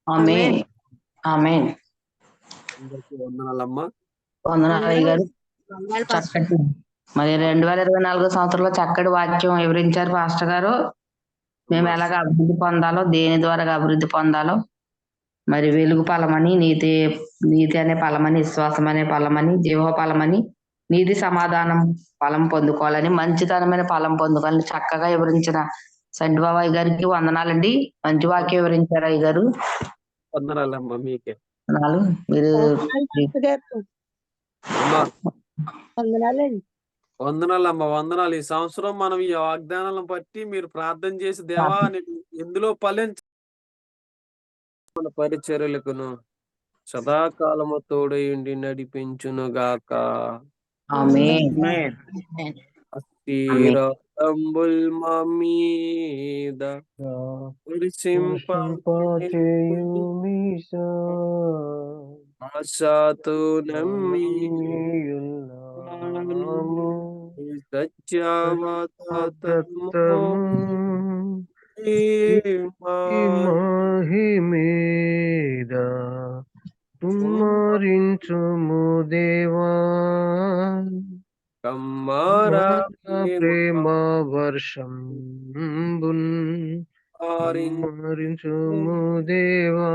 ఆమేన్. ఆమేన్. అందరికీ వందనాలమ్మా. వందనాలు అయ్య గారు. చక్కటి మరి 2024 సంవత్సరంలో చక్కటి వాక్యం వివరించారు పాస్టర్ గారు. మేము ఎలాగ అభివృద్ధి పొందాలో, దేని ద్వారా అభివృద్ధి పొందాలో, మరి వెలుగు ఫలమని, నీతి అనే ఫలమని, విశ్వాసం అనే ఫలమని, జీవ ఫలమని, నీతి సమాధానం ఫలం పొందుకోవాలని, మంచితనమైన ఫలం పొందుకోవాలని చక్కగా వివరించిన సంటిబాబు అయ్య గారికి వందనాలండి. మంచి వాక్యం వివరించారు అయ్య గారు. వందనాలమ్మా మీకే. వందనాలు. మీరు వందనాలమ్మా, వందనాలు. ఈ సంవత్సరం మనం ఈ వాగ్దానాలను బట్టి మీరు ప్రార్థన చేసి దేవా ఎందులో ఫలించ మన పరిచర్యలకును సదాకాలము తోడయుండి నడిపించును గాక. ఆమేన్. స్థిరంబుల్ మా మీద ఆశతో నమ్మి మహిమేద కుమ్మరించుము దేవా, కమ్మరా ప్రేమ వర్షం కుమ్మరించుము దేవా.